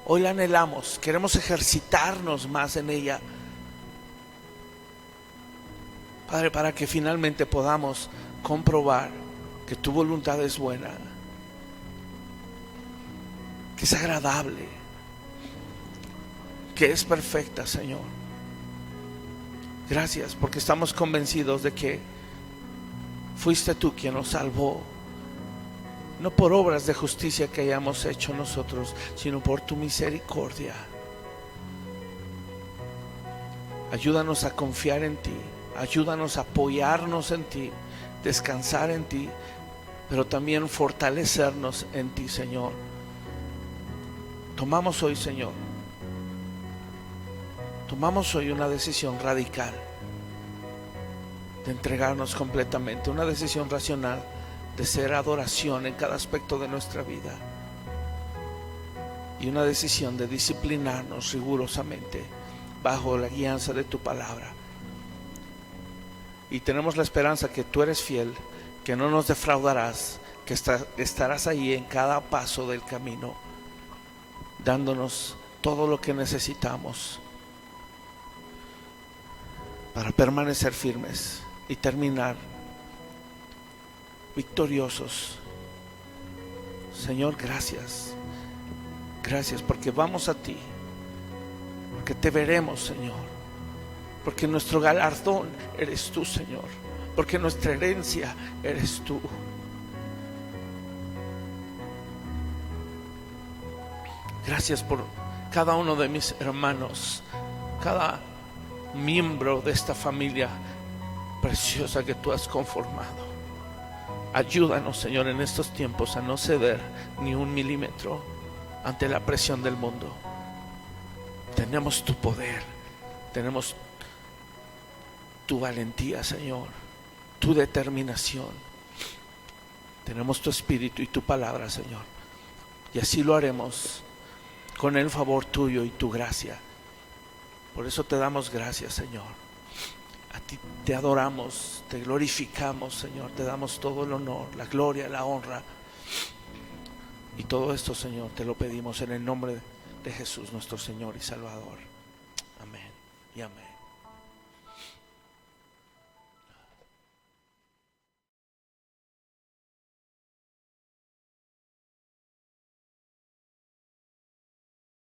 Hoy la anhelamos, queremos ejercitarnos más en ella, Padre, para que finalmente podamos comprobar que tu voluntad es buena, que es agradable, que es perfecta, Señor. Gracias, porque estamos convencidos de que fuiste tú quien nos salvó, no por obras de justicia que hayamos hecho nosotros, sino por tu misericordia. Ayúdanos a confiar en ti, ayúdanos a apoyarnos en ti, descansar en ti, pero también fortalecernos en ti, Señor. Tomamos hoy, Señor, una decisión radical de entregarnos completamente, una decisión racional de ser adoración en cada aspecto de nuestra vida, y una decisión de disciplinarnos rigurosamente bajo la guianza de tu palabra. Y tenemos la esperanza que tú eres fiel, que no nos defraudarás, que estarás ahí en cada paso del camino, dándonos todo lo que necesitamos para permanecer firmes y terminar victoriosos. Señor, gracias. Gracias porque vamos a ti, porque te veremos, Señor, porque nuestro galardón eres tú, Señor, porque nuestra herencia eres tú. Gracias por cada uno de mis hermanos, cada miembro de esta familia preciosa que tú has conformado. Ayúdanos, Señor, en estos tiempos a no ceder ni un milímetro ante la presión del mundo. Tenemos tu poder, tenemos tu valentía, Señor, tu determinación, tenemos tu espíritu y tu palabra, Señor, y así lo haremos con el favor tuyo y tu gracia. Por eso te damos gracias, Señor. A ti te adoramos, te glorificamos, Señor, te damos todo el honor, la gloria, la honra Y todo esto, Señor, te lo pedimos en el nombre de Jesús, nuestro Señor y Salvador. Amén y amén.